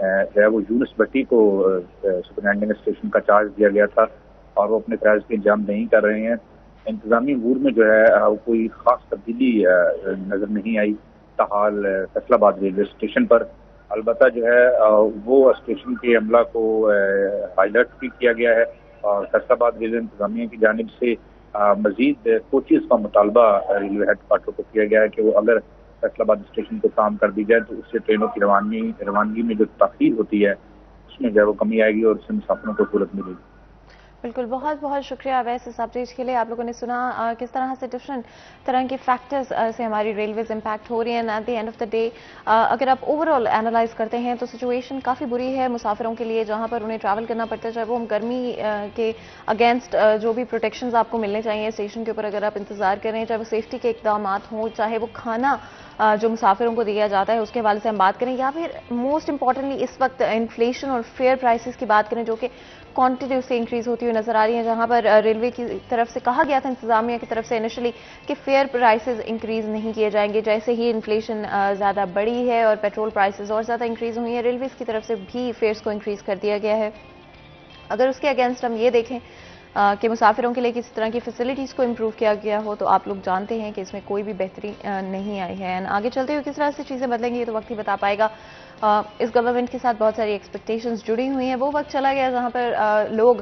جو ہے وہ یونس بٹی کو سپرنٹینڈنٹ اسٹیشن کا چارج دیا گیا تھا اور وہ اپنے فرائض کے انجام نہیں کر رہے ہیں. انتظامی امور میں جو ہے کوئی خاص تبدیلی نظر نہیں آئی تاحال فیصل آباد ریلوے اسٹیشن پر. البتہ جو ہے وہ اسٹیشن کے عملہ کو ہائی الرٹ بھی کیا گیا ہے اور فیصل آباد ریلوے انتظامیہ کی جانب سے مزید کوچز کا مطالبہ ریلوے ہیڈ کوارٹر کو کیا گیا ہے کہ وہ اگر فیصل آباد اسٹیشن کو کام کر دی جائے تو اس سے ٹرینوں کی روانگی میں جو تاخیر ہوتی ہے اس میں جو ہے وہ کمی آئے گی اور اس سے مسافروں کو سہولت ملے گی. بالکل، بہت بہت شکریہ اویس اس اپڈیٹ کے لیے. آپ لوگوں نے سنا کس طرح سے ڈفرینٹ طرح کے فیکٹرز سے ہماری ریلویز امپیکٹ ہو رہی ہیں. At the end of the day اگر آپ اوور آل اینالائز کرتے ہیں تو سچویشن کافی بری ہے مسافروں کے لیے، جہاں پر انہیں ٹریول کرنا پڑتا ہے، چاہے وہ گرمی کے اگینسٹ جو بھی پروٹیکشنز آپ کو ملنے چاہیے اسٹیشن کے اوپر اگر آپ انتظار کریں، چاہے وہ سیفٹی کے اقدامات ہوں، چاہے وہ کھانا جو مسافروں کو دیا جاتا ہے اس کے حوالے سے ہم بات کریں، یا پھر موسٹ امپورٹنٹلی اس وقت انفلیشن اور فیئر پرائسز کی بات کریں جو کہ کوانٹیٹیو سے انکریز ہوتی ہوئی نظر آ رہی ہیں، جہاں پر ریلوے کی طرف سے کہا گیا تھا انتظامیہ کی طرف سے انیشلی کہ فیئر پرائسز انکریز نہیں کیے جائیں گے. جیسے ہی انفلیشن زیادہ بڑی ہے اور پیٹرول پرائسز اور زیادہ انکریز ہوئی ہیں، ریلویز کی طرف سے بھی فیئرز کو انکریز کر دیا گیا ہے. اگر اس کے اگینسٹ ہم یہ دیکھیں کہ مسافروں کے لیے کسی طرح کی فیسلٹیز کو امپروو کیا گیا ہو تو آپ لوگ جانتے ہیں کہ اس میں کوئی بھی بہتری نہیں آئی ہے. آگے چلتے ہوئے کس طرح سے چیزیں بدلیں گی یہ تو وقت ہی بتا پائے گا. اس گورنمنٹ کے ساتھ بہت ساری ایکسپیکٹیشنز جڑی ہوئی ہیں. وہ وقت چلا گیا جہاں پر لوگ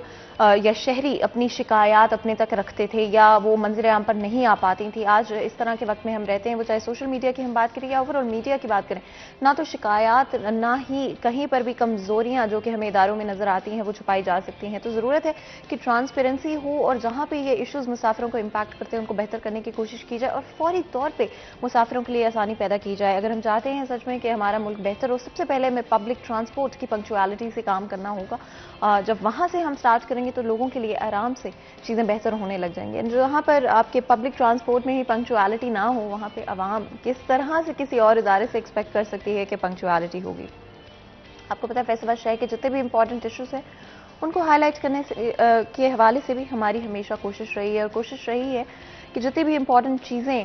یا شہری اپنی شکایات اپنے تک رکھتے تھے یا وہ منظر عام پر نہیں آ پاتی تھی. آج اس طرح کے وقت میں ہم رہتے ہیں، وہ چاہے سوشل میڈیا کی ہم بات کریں یا اوور آل میڈیا کی بات کریں، نہ تو شکایات نہ ہی کہیں پر بھی کمزوریاں جو کہ ہمیں اداروں میں نظر آتی ہیں وہ چھپائی جا سکتی ہیں. تو ضرورت ہے کہ ٹرانسپیرنسی ہو اور جہاں پہ یہ ایشوز مسافروں کو امپیکٹ کرتے ہیں ان کو بہتر کرنے کی کوشش کی جائے اور فوری طور پہ مسافروں کے لیے آسانی پیدا کی جائے. اگر ہم چاہتے ہیں سچ میں کہ ہمارا ملک بہتر ہو، سب سے پہلے ہمیں پبلک ٹرانسپورٹ کی پنکچوالٹی سے کام کرنا ہوگا. جب وہاں سے ہم سٹارٹ کریں گے تو لوگوں کے لیے آرام سے چیزیں بہتر ہونے لگ جائیں گے. جہاں پر آپ کے پبلک ٹرانسپورٹ میں ہی پنکچوالٹی نہ ہو، وہاں پہ عوام کس طرح سے کسی اور ادارے سے ایکسپیکٹ کر سکتی ہے کہ پنکچوالٹی ہوگی. آپ کو پتہ ہے فیصل آباد شہر کے جتنے بھی امپورٹنٹ ایشوز ہیں ان کو ہائی لائٹ کرنے کے حوالے سے بھی ہماری ہمیشہ کوشش رہی ہے، اور کوشش رہی ہے کہ جتنی بھی امپورٹنٹ چیزیں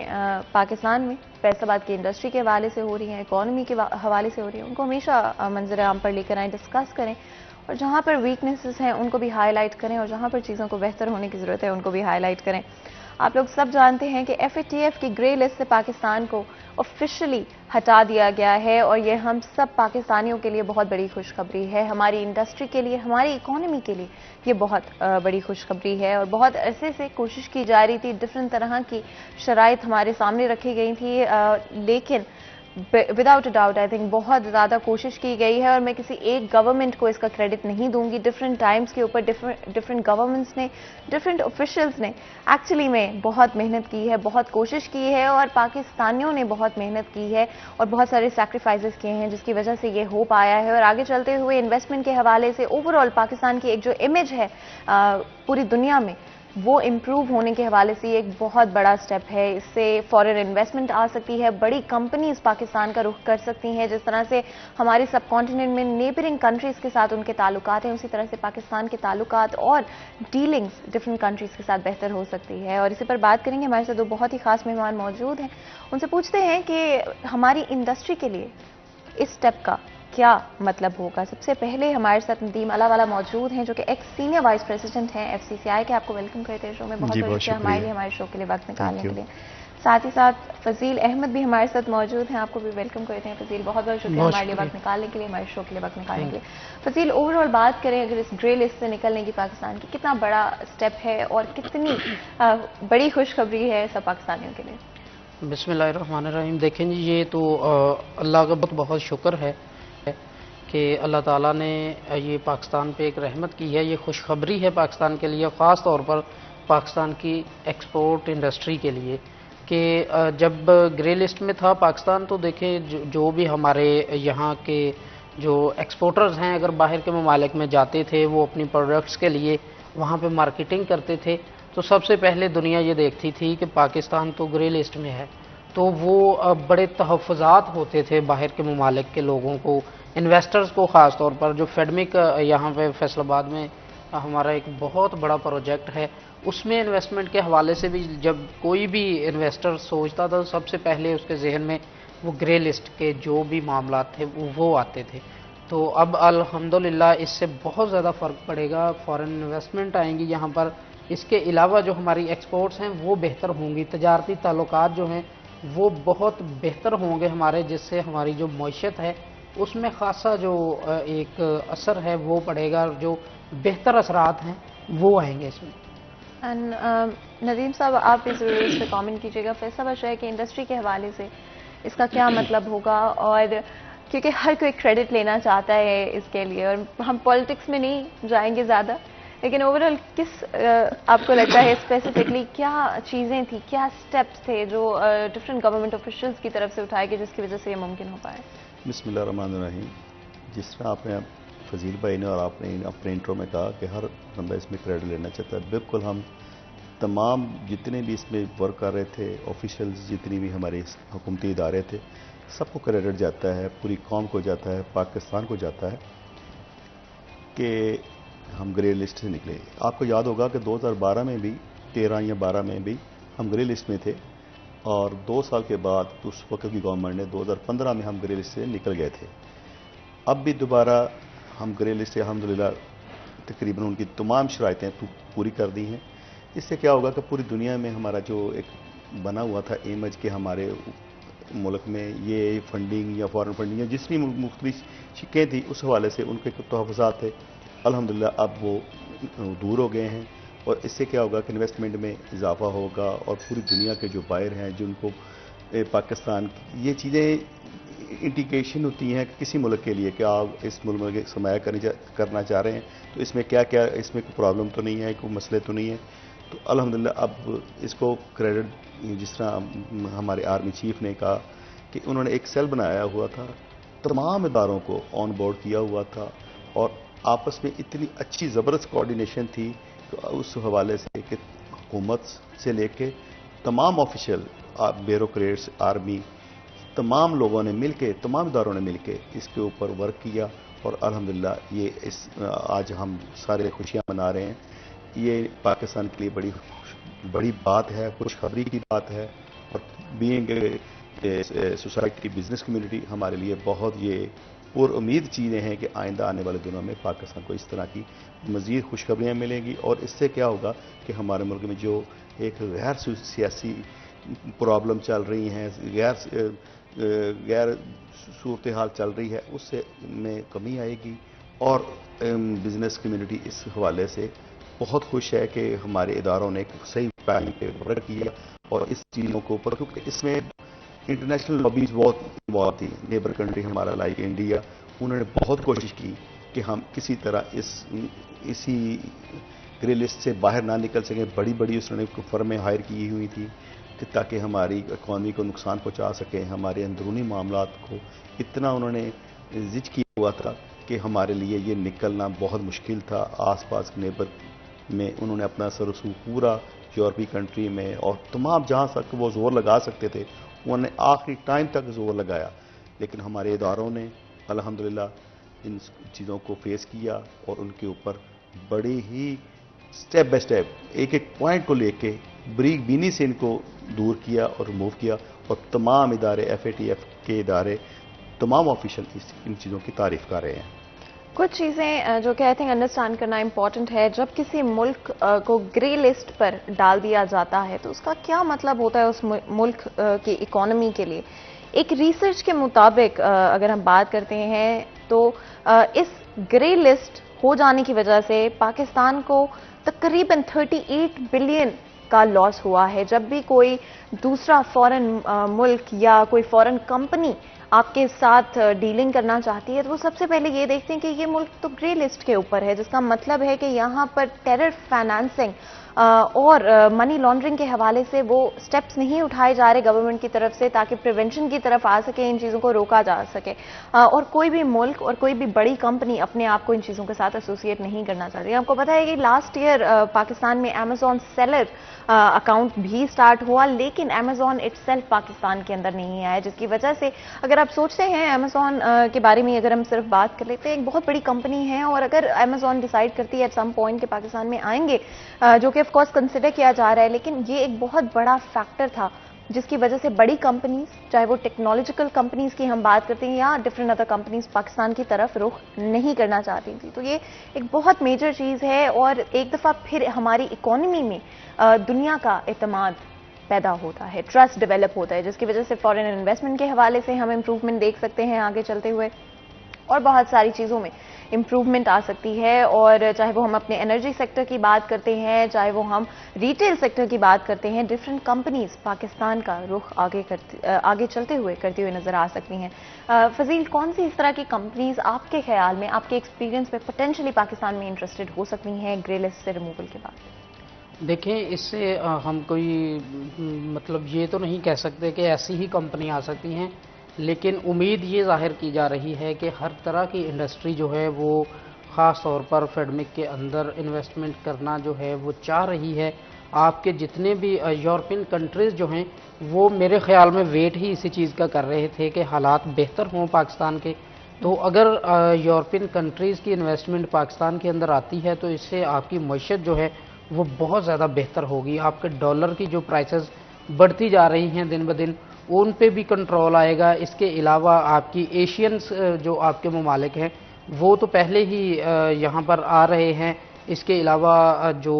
پاکستان میں فیصل آباد کی انڈسٹری کے حوالے سے ہو رہی ہیں، اکانومی کے حوالے سے ہو رہی ہیں، ان کو ہمیشہ منظر عام پر لے کر آئیں، ڈسکس کریں اور جہاں پر ویکنیسز ہیں ان کو بھی ہائی لائٹ کریں اور جہاں پر چیزوں کو بہتر ہونے کی ضرورت ہے ان کو بھی ہائی لائٹ کریں. آپ لوگ سب جانتے ہیں کہ ایف اے ٹی ایف کی گرے لسٹ سے پاکستان کو آفیشلی ہٹا دیا گیا ہے اور یہ ہم سب پاکستانیوں کے لیے بہت بڑی خوشخبری ہے. ہماری انڈسٹری کے لیے، ہماری اکانومی کے لیے یہ بہت بڑی خوشخبری ہے. اور بہت عرصے سے کوشش کی جا رہی تھی، ڈفرینٹ طرح کی شرائط ہمارے سامنے رکھی گئی تھی، لیکن without a doubt I think بہت زیادہ کوشش کی گئی ہے اور میں کسی ایک گورنمنٹ کو اس کا کریڈٹ نہیں دوں گی. ڈفرینٹ ٹائمز کے اوپر ڈفرینٹ گورنمنٹس نے، ڈفرینٹ آفیشلز نے ایکچولی میں بہت محنت کی ہے، بہت کوشش کی ہے اور پاکستانیوں نے بہت محنت کی ہے اور بہت سارے سیکریفائسز کیے ہیں جس کی وجہ سے یہ ہو پایا ہے. اور آگے چلتے ہوئے انویسٹمنٹ کے حوالے سے اوور آل پاکستان کی ایک جو امیج ہے پوری دنیا میں وہ امپروو ہونے کے حوالے سے یہ ایک بہت بڑا سٹیپ ہے. اس سے فارن انویسٹمنٹ آ سکتی ہے، بڑی کمپنیز پاکستان کا رخ کر سکتی ہیں. جس طرح سے ہمارے سب کانٹیننٹ میں نیبرنگ کنٹریز کے ساتھ ان کے تعلقات ہیں، اسی طرح سے پاکستان کے تعلقات اور ڈیلنگز ڈفرینٹ کنٹریز کے ساتھ بہتر ہو سکتی ہے. اور اسی پر بات کریں گے، ہمارے ساتھ دو بہت ہی خاص مہمان موجود ہیں، ان سے پوچھتے ہیں کہ ہماری انڈسٹری کے لیے اس سٹیپ کا کیا مطلب ہوگا. سب سے پہلے ہمارے ساتھ ندیم اللہ والا موجود ہیں جو کہ ایکس سینئر وائس پریزیڈنٹ ہیں ایف سی سی آئی کے. آپ کو ویلکم کرتے ہیں شو میں، بہت بہت شکریہ ہمارے شو کے لیے وقت نکالنے کے لیے. ساتھ ہی ساتھ فضیل احمد بھی ہمارے ساتھ موجود ہیں، آپ کو بھی ویلکم کرتے ہیں فضیل. بہت بہت شکریہ ہمارے لیے وقت نکالنے کے لیے، ہمارے شو کے لیے وقت نکالنے کے لیے. فضیل، اوور آل بات کریں اگر اس گرے لسٹ سے نکلنے کی پاکستان کی، کتنا بڑا سٹیپ ہے اور کتنی بڑی خوشخبری ہے سب پاکستانیوں کے لیے؟ بسم اللہ الرحمن الرحیم. دیکھیں جی، یہ تو اللہ کا بہت بہت شکر ہے کہ اللہ تعالیٰ نے یہ پاکستان پہ ایک رحمت کی ہے. یہ خوشخبری ہے پاکستان کے لیے، خاص طور پر پاکستان کی ایکسپورٹ انڈسٹری کے لیے کہ جب گرے لسٹ میں تھا پاکستان تو دیکھیں جو بھی ہمارے یہاں کے جو ایکسپورٹرز ہیں اگر باہر کے ممالک میں جاتے تھے وہ اپنی پروڈکٹس کے لیے وہاں پہ مارکیٹنگ کرتے تھے تو سب سے پہلے دنیا یہ دیکھتی تھی کہ پاکستان تو گرے لسٹ میں ہے. تو وہ بڑے تحفظات ہوتے تھے باہر کے ممالک کے لوگوں کو، انویسٹرز کو خاص طور پر. جو فیڈمک یہاں پہ فیصل آباد میں ہمارا ایک بہت بڑا پروجیکٹ ہے، اس میں انویسٹمنٹ کے حوالے سے بھی جب کوئی بھی انویسٹر سوچتا تھا تو سب سے پہلے اس کے ذہن میں وہ گرے لسٹ کے جو بھی معاملات تھے وہ آتے تھے. تو اب الحمدللہ اس سے بہت زیادہ فرق پڑے گا، فارن انویسٹمنٹ آئیں گی یہاں پر. اس کے علاوہ جو ہماری ایکسپورٹس ہیں وہ بہتر ہوں گی، تجارتی تعلقات جو ہیں وہ بہت بہتر ہوں گے ہمارے، جس سے ہماری جو معیشت ہے اس میں خاصا جو ایک اثر ہے وہ پڑے گا، اور جو بہتر اثرات ہیں وہ آئیں گے اس میں. ندیم صاحب آپ بھی ضرور اس پہ کامنٹ کیجیے گا. فیصل بادشاہ ہے کہ انڈسٹری کے حوالے سے اس کا کیا مطلب ہوگا، اور کیونکہ ہر کوئی کریڈٹ لینا چاہتا ہے اس کے لیے، اور ہم پالیٹکس میں نہیں جائیں گے زیادہ، لیکن اوورآل کس آپ کو لگتا ہے اسپیسیفکلی کیا چیزیں تھیں، کیا سٹیپس تھے جو ڈفرینٹ گورنمنٹ آفیشلز کی طرف سے اٹھائے گئے جس کی وجہ سے یہ ممکن ہو پائے؟ بسم اللہ الرحمن الرحیم. جس طرح آپ نے فضیل بھائی نے اور آپ نے اپنے انٹرو میں کہا کہ ہر بندہ اس میں کریڈٹ لینا چاہتا ہے، بالکل ہم تمام جتنے بھی اس میں ورک کر رہے تھے آفیشلز، جتنی بھی ہمارے حکومتی ادارے تھے، سب کو کریڈٹ جاتا ہے، پوری قوم کو جاتا ہے، پاکستان کو جاتا ہے کہ ہم گرے لسٹ سے نکلے. آپ کو یاد ہوگا کہ 2012 میں بھی 13 یا 12 میں بھی ہم گرے لسٹ میں تھے، اور 2 سال کے بعد اس وقت کی گورنمنٹ نے 2015 میں ہم گرے لسٹ سے نکل گئے تھے. اب بھی دوبارہ ہم گرے لسٹ سے الحمدللہ تقریباً ان کی تمام شرائطیں پوری کر دی ہیں. اس سے کیا ہوگا کہ پوری دنیا میں ہمارا جو ایک بنا ہوا تھا امیج کہ ہمارے ملک میں یہ فنڈنگ یا فارن فنڈنگ یا جس بھی مختلف شکیں تھیں اس حوالے سے ان کے تحفظات تھے، الحمدللہ اب وہ دور ہو گئے ہیں. اور اس سے کیا ہوگا کہ انویسٹمنٹ میں اضافہ ہوگا، اور پوری دنیا کے جو بائر ہیں جن کو پاکستان یہ چیزیں انڈیکیشن ہوتی ہیں کہ کسی ملک کے لیے کہ آپ اس ملک میں سرمایہ کرنا چاہ رہے ہیں تو اس میں کیا کیا، اس میں کوئی پرابلم تو نہیں ہے، کوئی مسئلے تو نہیں ہے. تو الحمدللہ اب اس کو کریڈٹ، جس طرح ہمارے آرمی چیف نے کہا کہ انہوں نے ایک سیل بنایا ہوا تھا، تمام اداروں کو آن بورڈ کیا ہوا تھا، اور آپس میں اتنی اچھی زبردست کوآرڈینیشن تھی اس حوالے سے کہ حکومت سے لے کے تمام آفیشل، بیوروکریٹس، آرمی، تمام لوگوں نے مل کے، تمام اداروں نے مل کے اس کے اوپر ورک کیا. اور الحمدللہ یہ آج ہم سارے خوشیاں منا رہے ہیں. یہ پاکستان کے لیے بڑی بات ہے، خوشخبری کی بات ہے، اور بینگ سوسائٹی، بزنس کمیونٹی ہمارے لیے بہت یہ پر امید چیزیں ہیں کہ آئندہ آنے والے دنوں میں پاکستان کو اس طرح کی مزید خوشخبریاں ملیں گی. اور اس سے کیا ہوگا کہ ہمارے ملک میں جو ایک غیر سیاسی پرابلم چل رہی ہیں، غیر صورتحال چل رہی ہے، اس سے میں کمی آئے گی. اور بزنس کمیونٹی اس حوالے سے بہت خوش ہے کہ ہمارے اداروں نے ایک صحیح پیمانے پہ ورک کیا، اور اس چیزوں کو اوپر، کیونکہ اس میں انٹرنیشنل لابیز بہت تھی. نیبر کنٹری ہمارا لائک انڈیا، انہوں نے بہت کوشش کی کہ ہم کسی طرح اسی گرے لسٹ سے باہر نہ نکل سکیں. بڑی بڑی اس نے فرمیں ہائر کی ہوئی تھی کہ تاکہ ہماری اکانومی کو نقصان پہنچا سکیں. ہمارے اندرونی معاملات کو اتنا انہوں نے زج کیا ہوا تھا کہ ہمارے لیے یہ نکلنا بہت مشکل تھا. آس پاس نیبر میں انہوں نے اپنا سرسو پورا یورپی کنٹری میں اور تمام جہاں تک وہ زور لگا سکتے تھے انہوں نے آخری ٹائم تک زور لگایا. لیکن ہمارے اداروں نے الحمدللہ ان چیزوں کو فیس کیا، اور ان کے اوپر بڑی ہی سٹیپ بائی سٹیپ ایک ایک پوائنٹ کو لے کے بریک بینی سے ان کو دور کیا اور ریموو کیا. اور تمام ادارے، FATF کے ادارے، تمام آفیشل ان چیزوں کی تعریف کر رہے ہیں. کچھ چیزیں جو کہ آئی تھنک انڈرسٹینڈ کرنا امپورٹنٹ ہے. جب کسی ملک کو گرے لسٹ پر ڈال دیا جاتا ہے تو اس کا کیا مطلب ہوتا ہے اس ملک کی اکانومی کے لیے؟ ایک ریسرچ کے مطابق اگر ہم بات کرتے ہیں تو اس گرے لسٹ ہو جانے کی وجہ سے پاکستان کو تقریباً 38 بلین کا لاس ہوا ہے. جب بھی کوئی دوسرا فورن ملک یا کوئی فورن کمپنی آپ کے ساتھ ڈیلنگ کرنا چاہتی ہے تو وہ سب سے پہلے یہ دیکھتے ہیں کہ یہ ملک تو گرے لسٹ کے اوپر ہے، جس کا مطلب ہے کہ یہاں پر ٹیرر فائنانسنگ اور منی لانڈرنگ کے حوالے سے وہ سٹیپس نہیں اٹھائے جا رہے گورنمنٹ کی طرف سے تاکہ پریونشن کی طرف آ سکے، ان چیزوں کو روکا جا سکے. اور کوئی بھی ملک اور کوئی بھی بڑی کمپنی اپنے آپ کو ان چیزوں کے ساتھ ایسوسیٹ نہیں کرنا چاہتی. آپ کو پتا ہے کہ لاسٹ ایئر پاکستان میں Amazon سیلر اکاؤنٹ بھی سٹارٹ ہوا، لیکن Amazon اٹ سیلف پاکستان کے اندر نہیں آیا، جس کی وجہ سے اگر آپ سوچتے ہیں Amazon کے بارے میں اگر ہم صرف بات کر لیتے ہیں، ایک بہت بڑی کمپنی ہے، اور اگر Amazon ڈیسائیڈ کرتی ہے ایٹ سم پوائنٹ کہ پاکستان میں آئیں گے، جو کہ آف کورس کنسیڈر کیا جا رہا ہے، لیکن یہ ایک بہت بڑا فیکٹر تھا جس کی وجہ سے بڑی کمپنیز، چاہے وہ ٹیکنالوجیکل کمپنیز کی ہم بات کرتے ہیں یا ڈفرینٹ ادر کمپنیز، پاکستان کی طرف رخ نہیں کرنا چاہتی تھی. تو یہ ایک بہت میجر چیز ہے اور ایک دفعہ پھر ہماری اکانومی میں دنیا کا اعتماد پیدا ہوتا ہے، ٹرسٹ ڈیولپ ہوتا ہے، جس کی وجہ سے فارن انویسٹمنٹ کے حوالے سے ہم امپروومنٹ دیکھ سکتے ہیں آگے چلتے ہوئے، اور بہت ساری چیزوں میں امپروومنٹ آ سکتی ہے. اور چاہے وہ ہم اپنے انرجی سیکٹر کی بات کرتے ہیں، چاہے وہ ہم ریٹیل سیکٹر کی بات کرتے ہیں، ڈفرینٹ کمپنیز پاکستان کا رخ آگے چلتے ہوئے کرتی ہوئے نظر آ سکتی ہیں. فضیل، کون سی اس طرح کی کمپنیز آپ کے خیال میں، آپ کے ایکسپیرینس میں پوٹینشلی پاکستان میں انٹرسٹڈ ہو سکتی ہیں گرے لسٹ سے ریموول کے بعد؟ دیکھیں، اس سے ہم کوئی مطلب یہ تو نہیں کہہ سکتے کہ ایسی ہی کمپنی آ سکتی ہیں، لیکن امید یہ ظاہر کی جا رہی ہے کہ ہر طرح کی انڈسٹری جو ہے وہ خاص طور پر فیڈمک کے اندر انویسٹمنٹ کرنا جو ہے وہ چاہ رہی ہے. آپ کے جتنے بھی یورپین کنٹریز جو ہیں وہ میرے خیال میں ویٹ ہی اسی چیز کا کر رہے تھے کہ حالات بہتر ہوں پاکستان کے. تو اگر یورپین کنٹریز کی انویسٹمنٹ پاکستان کے اندر آتی ہے تو اس سے آپ کی معیشت جو ہے وہ بہت زیادہ بہتر ہوگی. آپ کے ڈالر کی جو پرائسز بڑھتی جا رہی ہیں دن بدن، ان پہ بھی کنٹرول آئے گا. اس کے علاوہ آپ کی ایشینز جو آپ کے ممالک ہیں وہ تو پہلے ہی یہاں پر آ رہے ہیں. اس کے علاوہ جو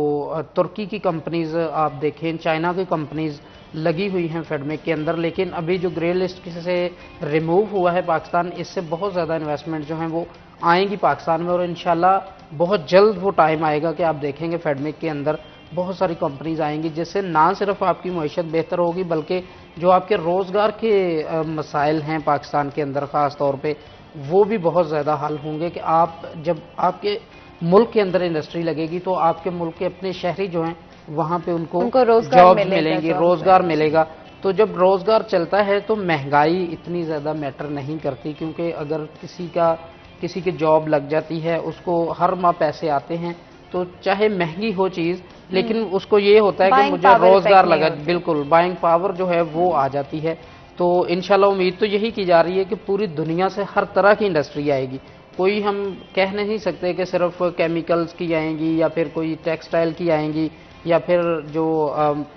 ترکی کی کمپنیز آپ دیکھیں، چائنا کی کمپنیز لگی ہوئی ہیں فیڈمک کے اندر، لیکن ابھی جو گرے لسٹ سے ریموو ہوا ہے پاکستان، اس سے بہت زیادہ انویسٹمنٹ جو ہیں وہ آئیں گی پاکستان میں، اور انشاءاللہ بہت جلد وہ ٹائم آئے گا کہ آپ دیکھیں گے فیڈمک کے اندر بہت ساری کمپنیز آئیں گی، جس سے نہ صرف آپ کی معیشت بہتر ہوگی بلکہ جو آپ کے روزگار کے مسائل ہیں پاکستان کے اندر خاص طور پہ وہ بھی بہت زیادہ حل ہوں گے. کہ جب آپ کے ملک کے اندر انڈسٹری لگے گی تو آپ کے ملک کے اپنے شہری جو ہیں وہاں پہ ان کو جاب ملیں گی، روزگار ملے گا. تو جب روزگار چلتا ہے تو مہنگائی اتنی زیادہ میٹر نہیں کرتی، کیونکہ اگر کسی کی جاب لگ جاتی ہے، اس کو ہر ماہ پیسے آتے ہیں، تو چاہے مہنگی ہو چیز لیکن اس کو یہ ہوتا ہے کہ مجھے روزگار لگا. بالکل، بائنگ پاور جو ہے وہ آ جاتی ہے. تو انشاءاللہ امید تو یہی کی جا رہی ہے کہ پوری دنیا سے ہر طرح کی انڈسٹری آئے گی. کوئی ہم کہہ نہیں سکتے کہ صرف کیمیکلز کی آئیں گی یا پھر کوئی ٹیکسٹائل کی آئیں گی یا پھر جو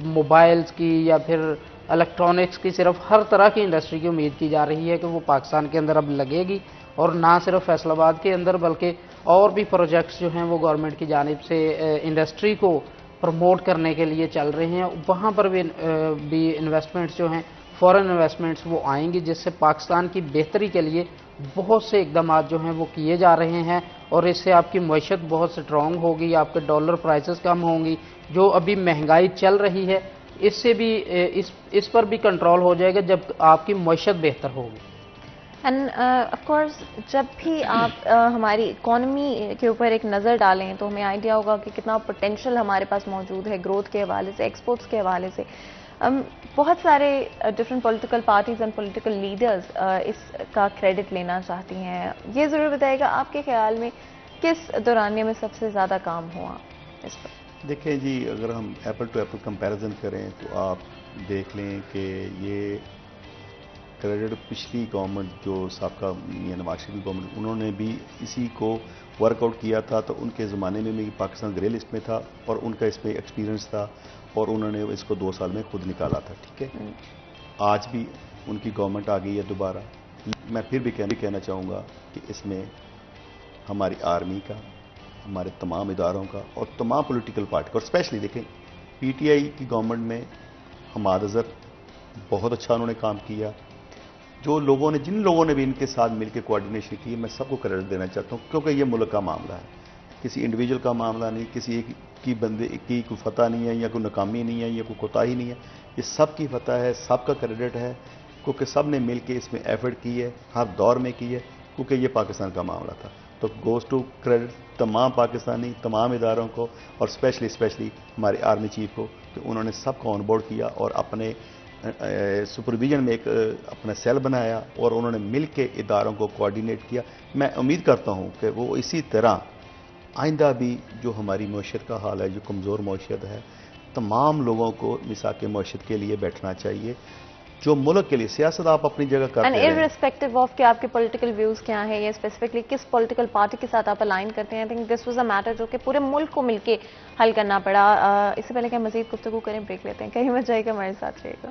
موبائلز کی یا پھر الیکٹرانکس کی. صرف ہر طرح کی انڈسٹری کی امید کی جا رہی ہے کہ وہ پاکستان کے اندر اب لگے گی، اور نہ صرف فیصل آباد کے اندر بلکہ اور بھی پروجیکٹس جو ہیں وہ گورنمنٹ کی جانب سے انڈسٹری کو پروموٹ کرنے کے لیے چل رہے ہیں. وہاں پر بھی انویسٹمنٹس جو ہیں، فورن انویسٹمنٹس وہ آئیں گی، جس سے پاکستان کی بہتری کے لیے بہت سے اقدامات جو ہیں وہ کیے جا رہے ہیں، اور اس سے آپ کی معیشت بہت سٹرونگ ہوگی. آپ کے ڈالر پرائسز کم ہوں گی. جو ابھی مہنگائی چل رہی ہے اس سے بھی اس پر بھی کنٹرول ہو جائے گا جب آپ کی معیشت بہتر ہوگی. اینڈ آف کورس جب بھی آپ ہماری اکانومی کے اوپر ایک نظر ڈالیں تو ہمیں آئیڈیا ہوگا کہ کتنا پوٹینشیل ہمارے پاس موجود ہے گروتھ کے حوالے سے، ایکسپورٹس کے حوالے سے. بہت سارے different political parties and political leaders اس کا کریڈٹ لینا چاہتی ہیں. یہ ضرور بتائے گا آپ کے خیال میں کس دورانیے میں سب سے زیادہ کام ہوا اس پر؟ دیکھیں جی، اگر ہم ایپل ٹو ایپل کمپیریزن کریں تو آپ دیکھ لیں کہ یہ کریڈٹ پچھلی گورنمنٹ جو سابقہ نواز شریف گورنمنٹ، انہوں نے بھی اسی کو ورک آؤٹ کیا تھا. تو ان کے زمانے میں بھی پاکستان گرے لسٹ میں تھا اور ان کا اس میں ایکسپیرینس تھا اور انہوں نے اس کو 2 سال میں خود نکالا تھا. ٹھیک ہے، آج بھی ان کی گورنمنٹ آ گئی ہے دوبارہ. میں پھر بھی کہنا چاہوں گا کہ اس میں ہماری آرمی کا، ہمارے تمام اداروں کا اور تمام پولیٹیکل پارٹی کا، اور اسپیشلی دیکھیں پی ٹی آئی کی گورنمنٹ میں حماد اظہر بہت اچھا انہوں نے کام کیا. جن لوگوں نے بھی ان کے ساتھ مل کے کوآرڈینیشن کی، میں سب کو کریڈٹ دینا چاہتا ہوں، کیونکہ یہ ملک کا معاملہ ہے، کسی انڈیویجول کا معاملہ نہیں، کسی ایک کی بندے کی کوئی فتح نہیں ہے یا کوئی ناکامی نہیں ہے یا کوئی کوتاہی نہیں ہے. یہ سب کی فتح ہے، سب کا کریڈٹ ہے، کیونکہ سب نے مل کے اس میں ایفرٹ کی ہے، ہر دور میں کی ہے، کیونکہ یہ پاکستان کا معاملہ تھا. تو گوز ٹو کریڈٹ تمام پاکستانی، تمام اداروں کو، اور اسپیشلی ہمارے آرمی چیف کو، کہ انہوں نے سب کو آن بورڈ کیا اور اپنے سپرویژن میں ایک اپنا سیل بنایا اور انہوں نے مل کے اداروں کو کوآرڈینیٹ کیا. میں امید کرتا ہوں کہ وہ اسی طرح آئندہ بھی جو ہماری معیشت کا حال ہے، جو کمزور معیشت ہے، تمام لوگوں کو مساق معیشت کے لیے بیٹھنا چاہیے. جو ملک کے لیے سیاست آپ اپنی جگہ کرتے ہیں، ارسپیکٹو آف کہ آپ کے پولیٹیکل ویوز کیا ہیں یا اسپیسیفکلی کس پولیٹیکل پارٹی کے ساتھ آپ الائن کرتے ہیں. I think this was a matter جو کہ پورے ملک کو مل کے حل کرنا پڑا. اس سے پہلے کہ ہم مزید گفتگو کریں، بریک لیتے ہیں. کہیں مت جائے گا، ہمارے ساتھ رہے گا.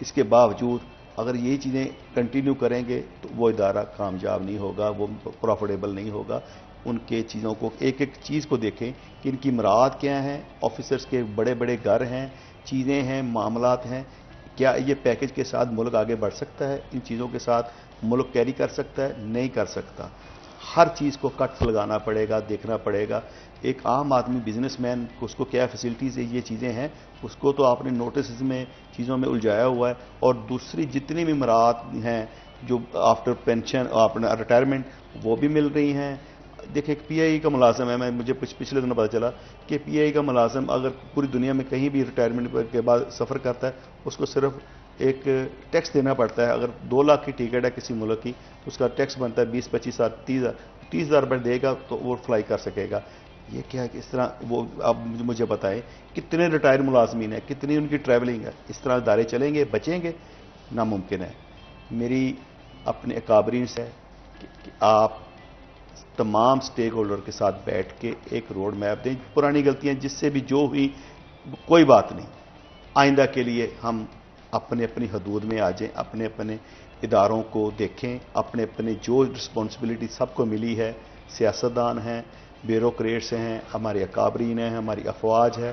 اس کے باوجود اگر یہ چیزیں کنٹینیو کریں گے تو وہ ادارہ کامیاب نہیں ہوگا، وہ پروفیٹیبل نہیں ہوگا۔ ان کے چیزوں کو ایک ایک چیز کو دیکھیں کہ ان کی مراعات کیا ہیں، آفیسرز کے بڑے بڑے گھر ہیں، چیزیں ہیں، معاملات ہیں، کیا یہ پیکج کے ساتھ ملک آگے بڑھ سکتا ہے؟ ان چیزوں کے ساتھ ملک کیری کر سکتا ہے؟ نہیں کر سکتا۔ ہر چیز کو کٹ لگانا پڑے گا، دیکھنا پڑے گا۔ ایک عام آدمی بزنس مین اس کو کیا فیسلٹیز ہے، یہ چیزیں ہیں، اس کو تو آپ نے نوٹسز میں چیزوں میں الجھایا ہوا ہے، اور دوسری جتنی بھی مراعات ہیں جو آفٹر پینشن اپنا ریٹائرمنٹ وہ بھی مل رہی ہیں۔ دیکھیں پی آئی کا ملازم ہے، مجھے پچھلے دنوں پتہ چلا کہ پی آئی کا ملازم اگر پوری دنیا میں کہیں بھی ریٹائرمنٹ کے بعد سفر کرتا ہے، اس کو صرف ایک ٹیکس دینا پڑتا ہے۔ اگر 2 لاکھ کی ٹکٹ ہے کسی ملک کی تو اس کا ٹیکس بنتا ہے 20-25 30,000 روپے دے گا تو وہ فلائی کر سکے گا۔ یہ کیا ہے کہ اس طرح وہ اب مجھے بتائیں کتنے ریٹائر ملازمین ہیں، کتنی ان کی ٹریولنگ ہے، اس طرح ادارے چلیں گے، بچیں گے؟ ناممکن ہے۔ میری اپنے اکابرین سے کہ آپ تمام سٹیک ہولڈر کے ساتھ بیٹھ کے ایک روڈ میپ دیں، پرانی غلطیاں جس سے بھی جو ہوئی کوئی بات نہیں، آئندہ کے لیے ہم اپنے اپنی حدود میں آ جائیں، اپنے اپنے اداروں کو دیکھیں، اپنے اپنے جو رسپانسبلٹی سب کو ملی ہے، سیاستدان ہیں، بیوروکریٹس ہیں، ہمارے اکابرین ہیں، ہماری افواج ہے،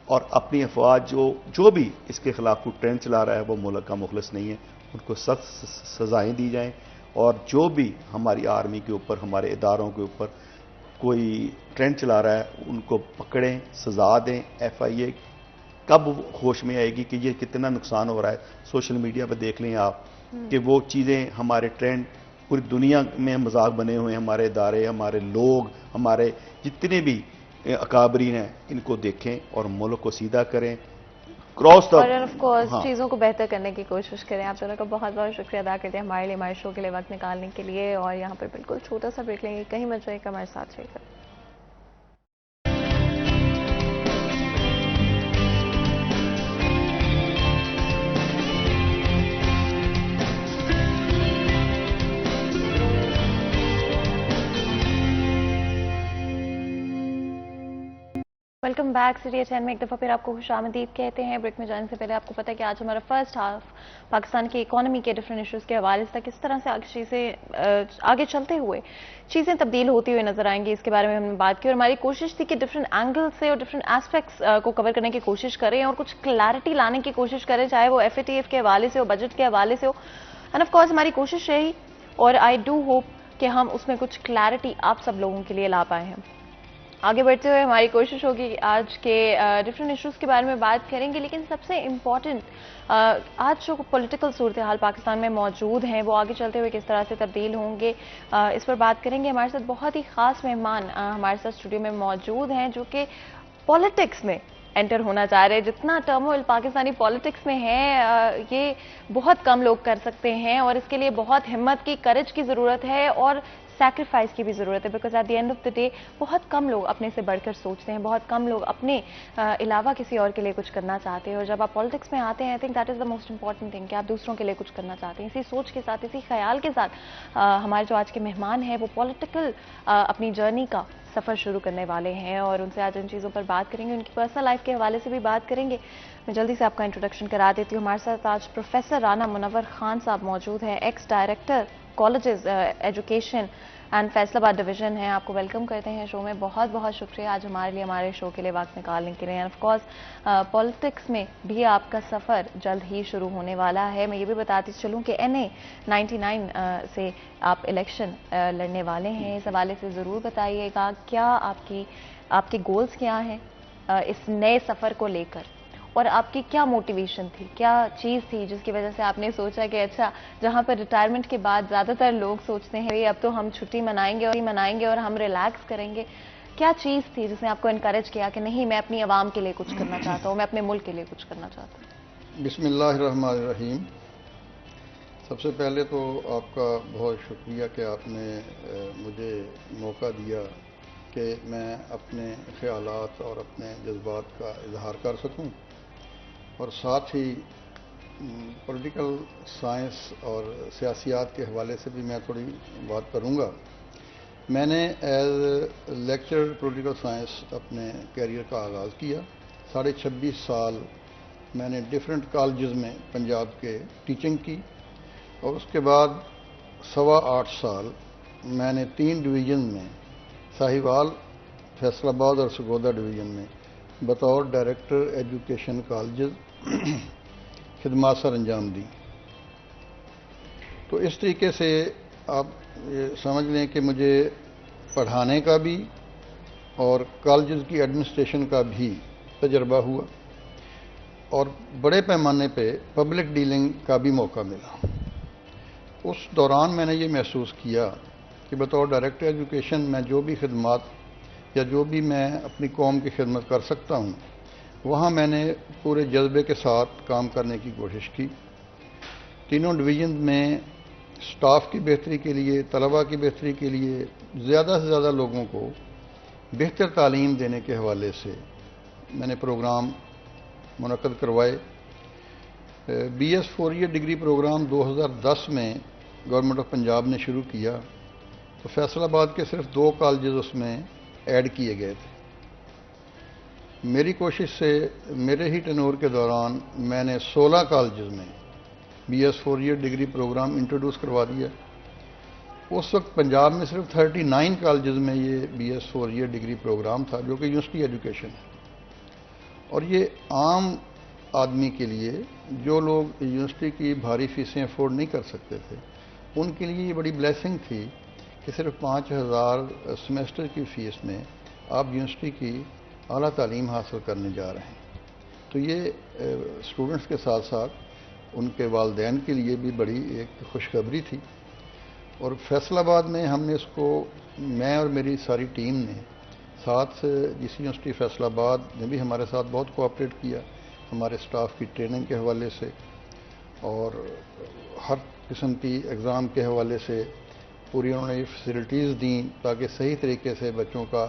اور اپنی افواج جو بھی اس کے خلاف کوئی ٹرینڈ چلا رہا ہے وہ ملک کا مخلص نہیں ہے، ان کو سخت سزائیں دی جائیں، اور جو بھی ہماری آرمی کے اوپر، ہمارے اداروں کے اوپر کوئی ٹرینڈ چلا رہا ہے ان کو پکڑیں، سزا دیں۔ ایف آئی اے کب ہوش میں آئے گی کہ یہ کتنا نقصان ہو رہا ہے؟ سوشل میڈیا پہ دیکھ لیں آپ کہ وہ چیزیں، ہمارے ٹرینڈ پوری دنیا میں مذاق بنے ہوئے ہیں، ہمارے ادارے، ہمارے لوگ، ہمارے جتنے بھی اکابرین ہیں، ان کو دیکھیں اور ملک کو سیدھا کریں، کراس دا۔ اور آف کورس ہاں، چیزوں کو بہتر کرنے کی کوشش کریں۔ آپ دونوں کا بہت بہت شکریہ ادا کرتے ہیں ہمارے لیے، ہمارے شو کے لیے وقت نکالنے کے لیے، اور یہاں پر بالکل چھوٹا سا بریک لیں گے، کہیں مت جائے گا، ہمارے ساتھ رہے گا۔ Welcome back city H N میں ایک دفعہ پھر آپ کو خوش آمدید کہتے ہیں۔ بریک میں جانے سے پہلے آپ کو پتا ہے کہ آج ہمارا فرسٹ ہاف پاکستان کی اکانومی کے ڈفرینٹ ایشوز کے حوالے سے کس طرح سے آگے چلتے ہوئے چیزیں تبدیل ہوتی ہوئی نظر آئیں گی، اس کے بارے میں ہم نے بات کی، اور ہماری کوشش تھی کہ ڈفرینٹ اینگل سے اور ڈفرینٹ ایسپیکٹس کو کور کرنے کی کوشش کریں اور کچھ کلیئرٹی لانے کی کوشش کریں، چاہے وہ ایف اے ٹی ایف کے حوالے سے ہو، بجٹ کے حوالے سے ہو، اینڈ آف کورس ہماری کوشش رہی، اور آئی ڈو ہوپ کہ ہم اس میں کچھ کلیئرٹی آپ سب لوگوں کے لیے لا پائے ہیں۔ آگے بڑھتے ہوئے ہماری کوشش ہوگی کہ آج کے ڈفرینٹ ایشوز کے بارے میں بات کریں گے، لیکن سب سے امپورٹنٹ آج جو پولیٹیکل صورتحال پاکستان میں موجود ہیں وہ آگے چلتے ہوئے کس طرح سے تبدیل ہوں گے، اس پر بات کریں گے۔ ہمارے ساتھ بہت ہی خاص مہمان ہمارے ساتھ اسٹوڈیو میں موجود ہیں جو کہ پالیٹکس میں انٹر ہونا چاہ رہے ہیں۔ جتنا ٹرموئل پاکستانی پالیٹکس میں ہے یہ بہت کم لوگ کر سکتے ہیں، اور اس کے لیے بہت ہمت کی، کرج کی ضرورت ہے، اور سیکریفائس کی بھی ضرورت ہے، because at the end of the day بہت کم لوگ اپنے سے بڑھ کر سوچتے ہیں، بہت کم لوگ اپنے علاوہ کسی اور کے لیے کچھ کرنا چاہتے ہیں، اور جب آپ پالیٹکس میں آتے ہیں I think that is the most important thing کہ آپ دوسروں کے لیے کچھ کرنا چاہتے ہیں۔ اسی سوچ کے ساتھ، اسی خیال کے ساتھ ہمارے جو آج کے مہمان ہیں وہ پولیٹیکل اپنی جرنی کا سفر شروع کرنے والے ہیں، اور ان سے آج ان چیزوں پر بات کریں گے، ان کی پرسنل لائف کے حوالے سے بھی بات کریں گے۔ میں جلدی سے آپ کا انٹروڈکشن کرا دیتی ہوں۔ ہمارے ساتھ آج پروفیسر رانا منور خان صاحب موجود ہیں، x director colleges education and Faisal آباد ڈویژن ہیں۔ آپ کو ویلکم کرتے ہیں شو میں، بہت بہت شکریہ آج ہمارے لیے، ہمارے شو کے لیے وقت نکالنے کے لیے۔ آف کورس پالیٹکس میں بھی آپ کا سفر جلد ہی شروع ہونے والا ہے۔ میں یہ بھی بتاتی چلوں کہ NA 99 سے آپ الیکشن لڑنے والے ہیں، اس حوالے سے ضرور بتائیے گا کیا آپ کے گولز کیا ہیں اس نئے سفر کو لے کر، اور آپ کی کیا موٹیویشن تھی، کیا چیز تھی جس کی وجہ سے آپ نے سوچا کہ اچھا جہاں پر ریٹائرمنٹ کے بعد زیادہ تر لوگ سوچتے ہیں اب تو ہم چھٹی منائیں گے اور ہم ریلیکس کریں گے، کیا چیز تھی جس نے آپ کو انکریج کیا کہ نہیں میں اپنی عوام کے لیے کچھ کرنا چاہتا ہوں، میں اپنے ملک کے لیے کچھ کرنا چاہتا ہوں؟ بسم اللہ الرحمن الرحیم۔ سب سے پہلے تو آپ کا بہت شکریہ کہ آپ نے مجھے موقع دیا کہ میں اپنے خیالات اور اپنے جذبات کا اظہار کر سکوں، اور ساتھ ہی پولیٹیکل سائنس اور سیاسیات کے حوالے سے بھی میں تھوڑی بات کروں گا۔ میں نے ایز لیکچرر پولیٹیکل سائنس اپنے کیریئر کا آغاز کیا، 26.5 سال میں نے ڈفرینٹ کالجز میں پنجاب کے ٹیچنگ کی، اور اس کے بعد 8.25 سال میں نے 3 ڈویژن میں، ساہیوال، فیصل آباد اور سرگودا ڈویژن میں بطور ڈائریکٹر ایجوکیشن کالجز خدمات سر انجام دی۔ تو اس طریقے سے آپ یہ سمجھ لیں کہ مجھے پڑھانے کا بھی اور کالجز کی ایڈمنسٹریشن کا بھی تجربہ ہوا، اور بڑے پیمانے پہ پبلک ڈیلنگ کا بھی موقع ملا۔ اس دوران میں نے یہ محسوس کیا کہ بطور ڈائریکٹر ایجوکیشن میں جو بھی خدمات یا جو بھی میں اپنی قوم کی خدمت کر سکتا ہوں، وہاں میں نے پورے جذبے کے ساتھ کام کرنے کی کوشش کی۔ تینوں ڈویژن میں سٹاف کی بہتری کے لیے، طلباء کی بہتری کے لیے، زیادہ سے زیادہ لوگوں کو بہتر تعلیم دینے کے حوالے سے میں نے پروگرام منعقد کروائے۔ BS 4 ایئر ڈگری پروگرام 2010 میں گورنمنٹ آف پنجاب نے شروع کیا، تو فیصل آباد کے صرف 2 کالجز اس میں ایڈ کیے گئے تھے۔ میری کوشش سے میرے ہی ٹینور کے دوران میں نے 16 کالجز میں BS 4 year degree program introduce کروا دیا۔ اس وقت پنجاب میں صرف 39 کالجز میں یہ BS 4 ایئر ڈگری پروگرام تھا، جو کہ یونیورسٹی ایجوکیشن ہے، اور یہ عام آدمی کے لیے، جو لوگ یونیورسٹی کی بھاری فیسیں افورڈ نہیں کر سکتے تھے، ان کے لیے یہ بڑی بلیسنگ تھی کہ صرف 5,000 سیمیسٹر کی فیس میں آپ یونیورسٹی کی اعلیٰ تعلیم حاصل کرنے جا رہے ہیں۔ تو یہ اسٹوڈنٹس کے ساتھ ساتھ ان کے والدین کے لیے بھی بڑی ایک خوشخبری تھی، اور فیصل آباد میں ہم نے اس کو، میں اور میری ساری ٹیم نے، ساتھ جی سی یونیورسٹی فیصل آباد نے بھی ہمارے ساتھ بہت کوآپریٹ کیا، ہمارے اسٹاف کی ٹریننگ کے حوالے سے اور ہر قسم کی ایگزام کے حوالے سے پوری انہوں نے یہ فیسلٹیز دیں تاکہ صحیح طریقے سے بچوں کا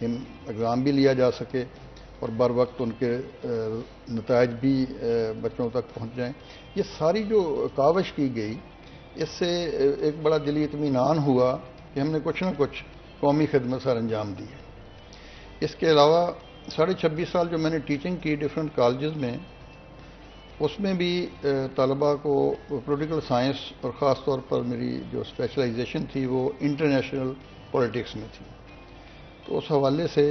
ایگزام بھی لیا جا سکے اور بر وقت ان کے نتائج بھی بچوں تک پہنچ جائیں۔ یہ ساری جو کاوش کی گئی، اس سے ایک بڑا دلی اطمینان ہوا کہ ہم نے کچھ نہ کچھ قومی خدمت سر انجام دی ہے۔ اس کے علاوہ 26.5 سال جو میں نے ٹیچنگ کی ڈفرینٹ کالجز میں، اس میں بھی طلباء کو پولیٹیکل سائنس، اور خاص طور پر میری جو اسپیشلائزیشن تھی وہ انٹرنیشنل پولیٹکس میں تھی، تو اس حوالے سے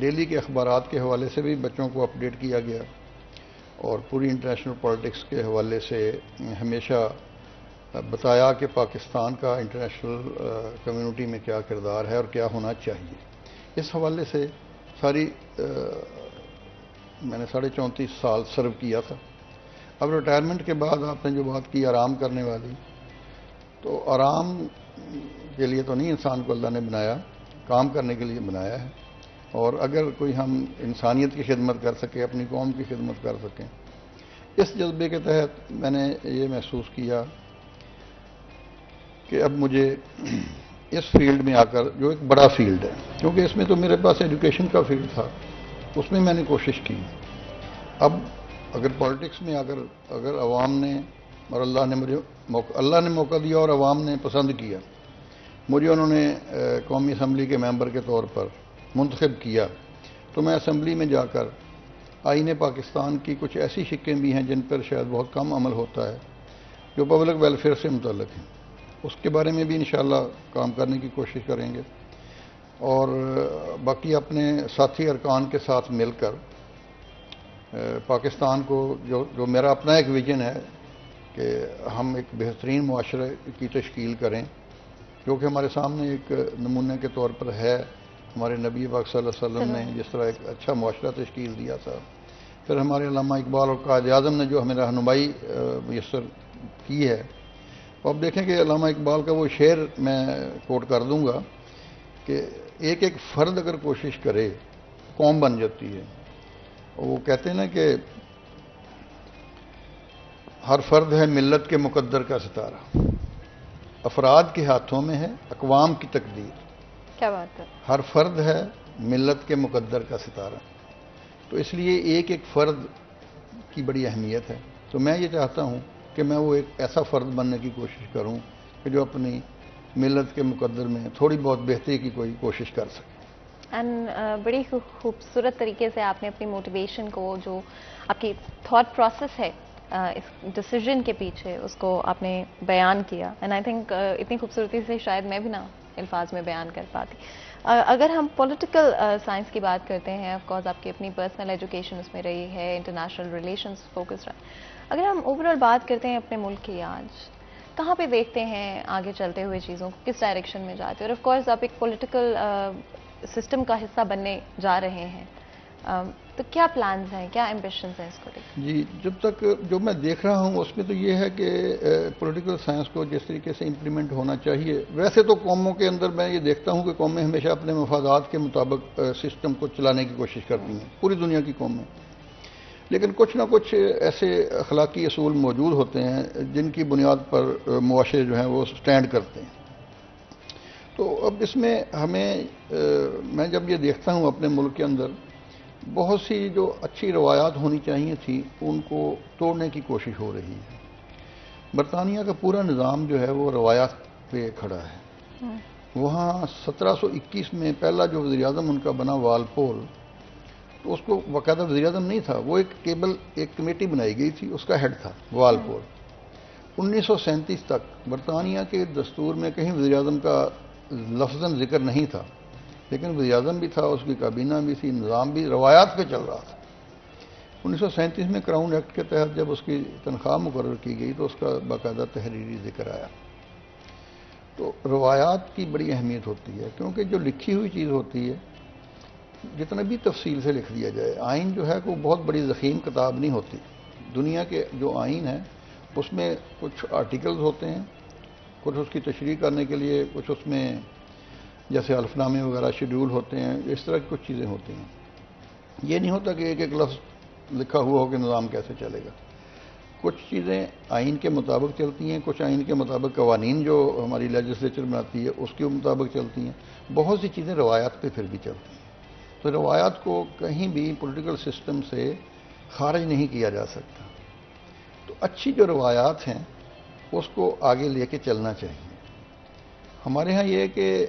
ڈیلی کے اخبارات کے حوالے سے بھی بچوں کو اپڈیٹ کیا گیا، اور پوری انٹرنیشنل پولیٹکس کے حوالے سے ہمیشہ بتایا کہ پاکستان کا انٹرنیشنل کمیونٹی میں کیا کردار ہے اور کیا ہونا چاہیے۔ اس حوالے سے ساری میں نے 34.5 سال سرو کیا تھا۔ اب ریٹائرمنٹ کے بعد آپ نے جو بات کی آرام کرنے والی، تو آرام کے لیے تو نہیں انسان کو اللہ نے بنایا، کام کرنے کے لیے بنایا ہے، اور اگر کوئی ہم انسانیت کی خدمت کر سکیں، اپنی قوم کی خدمت کر سکیں، اس جذبے کے تحت میں نے یہ محسوس کیا کہ اب مجھے اس فیلڈ میں آ کر، جو ایک بڑا فیلڈ ہے، کیونکہ اس میں تو میرے پاس ایجوکیشن کا فیلڈ تھا، اس میں نے کوشش کی۔ اب اگر پالیٹکس میں اگر عوام نے اور اللہ نے موقع دیا اور عوام نے پسند کیا، مجھے انہوں نے قومی اسمبلی کے ممبر کے طور پر منتخب کیا، تو میں اسمبلی میں جا کر آئین پاکستان کی کچھ ایسی شقیں بھی ہیں جن پر شاید بہت کم عمل ہوتا ہے، جو پبلک ویلفیئر سے متعلق ہیں، اس کے بارے میں بھی انشاءاللہ کام کرنے کی کوشش کریں گے، اور باقی اپنے ساتھی ارکان کے ساتھ مل کر پاکستان کو، جو میرا اپنا ایک ویژن ہے کہ ہم ایک بہترین معاشرے کی تشکیل کریں، جو کہ ہمارے سامنے ایک نمونے کے طور پر ہے۔ ہمارے نبی پاک صلی اللہ علیہ وسلم نے جس طرح ایک اچھا معاشرہ تشکیل دیا تھا، پھر ہمارے علامہ اقبال اور قائد اعظم نے جو ہمیں رہنمائی میسر کی ہے، اب دیکھیں کہ علامہ اقبال کا وہ شعر میں کوٹ کر دوں گا کہ ایک ایک فرد اگر کوشش کرے قوم بن جاتی ہے۔ وہ کہتے ہیں نا کہ ہر فرد ہے ملت کے مقدر کا ستارہ، افراد کے ہاتھوں میں ہے اقوام کی تقدیر۔ کیا بات ہے! ہر فرد ہے ملت کے مقدر کا ستارہ، تو اس لیے ایک ایک فرد کی بڑی اہمیت ہے۔ تو میں یہ چاہتا ہوں کہ میں وہ ایک ایسا فرد بننے کی کوشش کروں کہ جو اپنی ملت کے مقدر میں تھوڑی بہت بہتری کی کوئی کوشش کر سکے۔ اینڈ بڑی خوبصورت طریقے سے آپ نے اپنی موٹیویشن کو، جو آپ کی تھاٹ پروسیس ہے اس ڈیسیجن کے پیچھے، اس کو آپ نے بیان کیا. اینڈ آئی تھنک اتنی خوبصورتی سے شاید میں بھی نہ الفاظ میں بیان کر پاتی. اگر ہم پولیٹیکل سائنس کی بات کرتے ہیں، آف کورس آپ کی اپنی پرسنل ایجوکیشن اس میں رہی ہے، انٹرنیشنل ریلیشنس فوکس رہا. اگر ہم اوور آل بات کرتے ہیں اپنے ملک کی، آج کہاں پہ دیکھتے ہیں آگے چلتے ہوئے چیزوں کو، کس ڈائریکشن میں جاتے ہیں؟ اور آف کورس آپ ایک پولیٹیکل سسٹم کا حصہ بننے جا رہے ہیں، تو کیا پلانز ہیں، کیا ایمبیشنز ہیں اس کو لے کر؟ جی، جب تک جو میں دیکھ رہا ہوں اس میں تو یہ ہے کہ پولیٹیکل سائنس کو جس طریقے سے امپلیمنٹ ہونا چاہیے، ویسے تو قوموں کے اندر میں یہ دیکھتا ہوں کہ قومیں ہمیشہ اپنے مفادات کے مطابق سسٹم کو چلانے کی کوشش کرتی ہیں، پوری دنیا کی قومیں. لیکن کچھ نہ کچھ ایسے اخلاقی اصول موجود ہوتے ہیں جن کی بنیاد پر معاشرے جو ہیں وہ سٹینڈ کرتے ہیں. تو اب اس میں ہمیں میں جب یہ دیکھتا ہوں اپنے ملک کے اندر بہت سی جو اچھی روایات ہونی چاہیے تھی ان کو توڑنے کی کوشش ہو رہی ہے. برطانیہ کا پورا نظام جو ہے وہ روایات پہ کھڑا ہے. وہاں 1721 میں پہلا جو وزیر اعظم ان کا بنا والپول، تو اس کو باقاعدہ وزیر اعظم نہیں تھا، وہ ایک کمیٹی بنائی گئی تھی، اس کا ہیڈ تھا والپول. 1937 تک برطانیہ کے دستور میں کہیں وزیر اعظم کا لفظاً ذکر نہیں تھا، لیکن وزیر اعظم بھی تھا، اس کی کابینہ بھی تھی، نظام بھی روایات پہ چل رہا تھا. 1937 میں کراؤن ایکٹ کے تحت جب اس کی تنخواہ مقرر کی گئی تو اس کا باقاعدہ تحریری ذکر آیا. تو روایات کی بڑی اہمیت ہوتی ہے، کیونکہ جو لکھی ہوئی چیز ہوتی ہے جتنا بھی تفصیل سے لکھ دیا جائے، آئین جو ہے کوئی بہت بڑی ضخیم کتاب نہیں ہوتی. دنیا کے جو آئین ہیں اس میں کچھ آرٹیکلز ہوتے ہیں، کچھ اس کی تشریح کرنے کے لیے، کچھ اس میں جیسے حلف نامے وغیرہ شیڈول ہوتے ہیں، اس طرح کی کچھ چیزیں ہوتی ہیں. یہ نہیں ہوتا کہ ایک ایک لفظ لکھا ہوا ہو کہ نظام کیسے چلے گا. کچھ چیزیں آئین کے مطابق چلتی ہیں، کچھ آئین کے مطابق قوانین جو ہماری لیجسلیچر بناتی ہے اس کے مطابق چلتی ہیں، بہت سی چیزیں روایات پہ پھر بھی چلتی ہیں. تو روایات کو کہیں بھی پولیٹیکل سسٹم سے خارج نہیں کیا جا سکتا. تو اچھی جو روایات ہیں اس کو آگے لے کے چلنا چاہیے. ہمارے ہاں یہ ہے کہ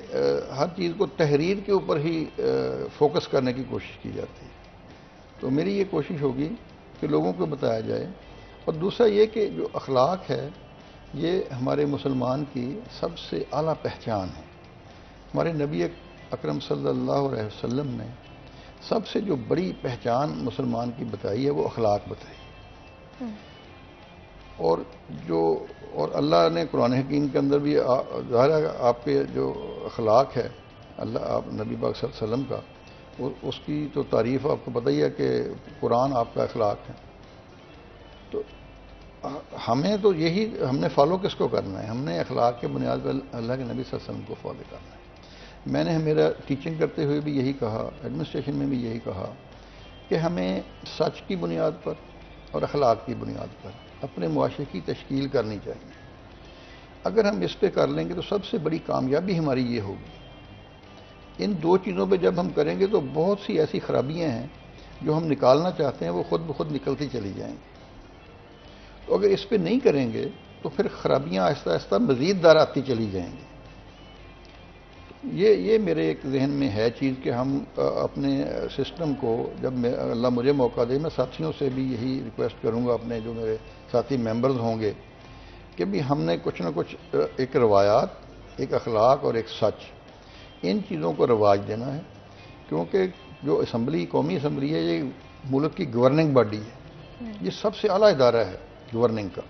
ہر چیز کو تحریر کے اوپر ہی فوکس کرنے کی کوشش کی جاتی ہے. تو میری یہ کوشش ہوگی کہ لوگوں کو بتایا جائے. اور دوسرا یہ کہ جو اخلاق ہے یہ ہمارے مسلمان کی سب سے اعلیٰ پہچان ہے. ہمارے نبی اکرم صلی اللہ علیہ وسلم نے سب سے جو بڑی پہچان مسلمان کی بتائی ہے وہ اخلاق بتائی. اور اللہ نے قرآن حکیم کے اندر بھی ظاہر ہے آپ کے جو اخلاق ہے آپ نبی پاک صلی اللہ علیہ وسلم کا، اس کی تو تعریف آپ کو پتہ ہی ہے کہ قرآن آپ کا اخلاق ہے. تو ہمیں تو یہی، ہم نے فالو کس کو کرنا ہے؟ ہم نے اخلاق کے بنیاد پر اللہ کے نبی صلی اللہ علیہ وسلم کو فالو کرنا ہے. میں نے میرا ٹیچنگ کرتے ہوئے بھی یہی کہا، ایڈمنسٹریشن میں بھی یہی کہا کہ ہمیں سچ کی بنیاد پر اور اخلاق کی بنیاد پر اپنے معاشرے کی تشکیل کرنی چاہیے. اگر ہم اس پہ کر لیں گے تو سب سے بڑی کامیابی ہماری یہ ہوگی. ان دو چیزوں پہ جب ہم کریں گے تو بہت سی ایسی خرابیاں ہیں جو ہم نکالنا چاہتے ہیں وہ خود بخود نکلتی چلی جائیں گی. تو اگر اس پہ نہیں کریں گے تو پھر خرابیاں آہستہ آہستہ مزید در آتی چلی جائیں گی. یہ میرے ایک ذہن میں ہے چیز کہ ہم اپنے سسٹم کو، جب اللہ مجھے موقع دے، میں ساتھیوں سے بھی یہی ریکویسٹ کروں گا، اپنے جو میرے ساتھی ممبرز ہوں گے، کہ بھی ہم نے کچھ نہ کچھ ایک روایات، ایک اخلاق اور ایک سچ، ان چیزوں کو رواج دینا ہے. کیونکہ جو اسمبلی، قومی اسمبلی ہے، یہ ملک کی گورننگ باڈی ہے، یہ سب سے اعلیٰ ادارہ ہے گورننگ کا.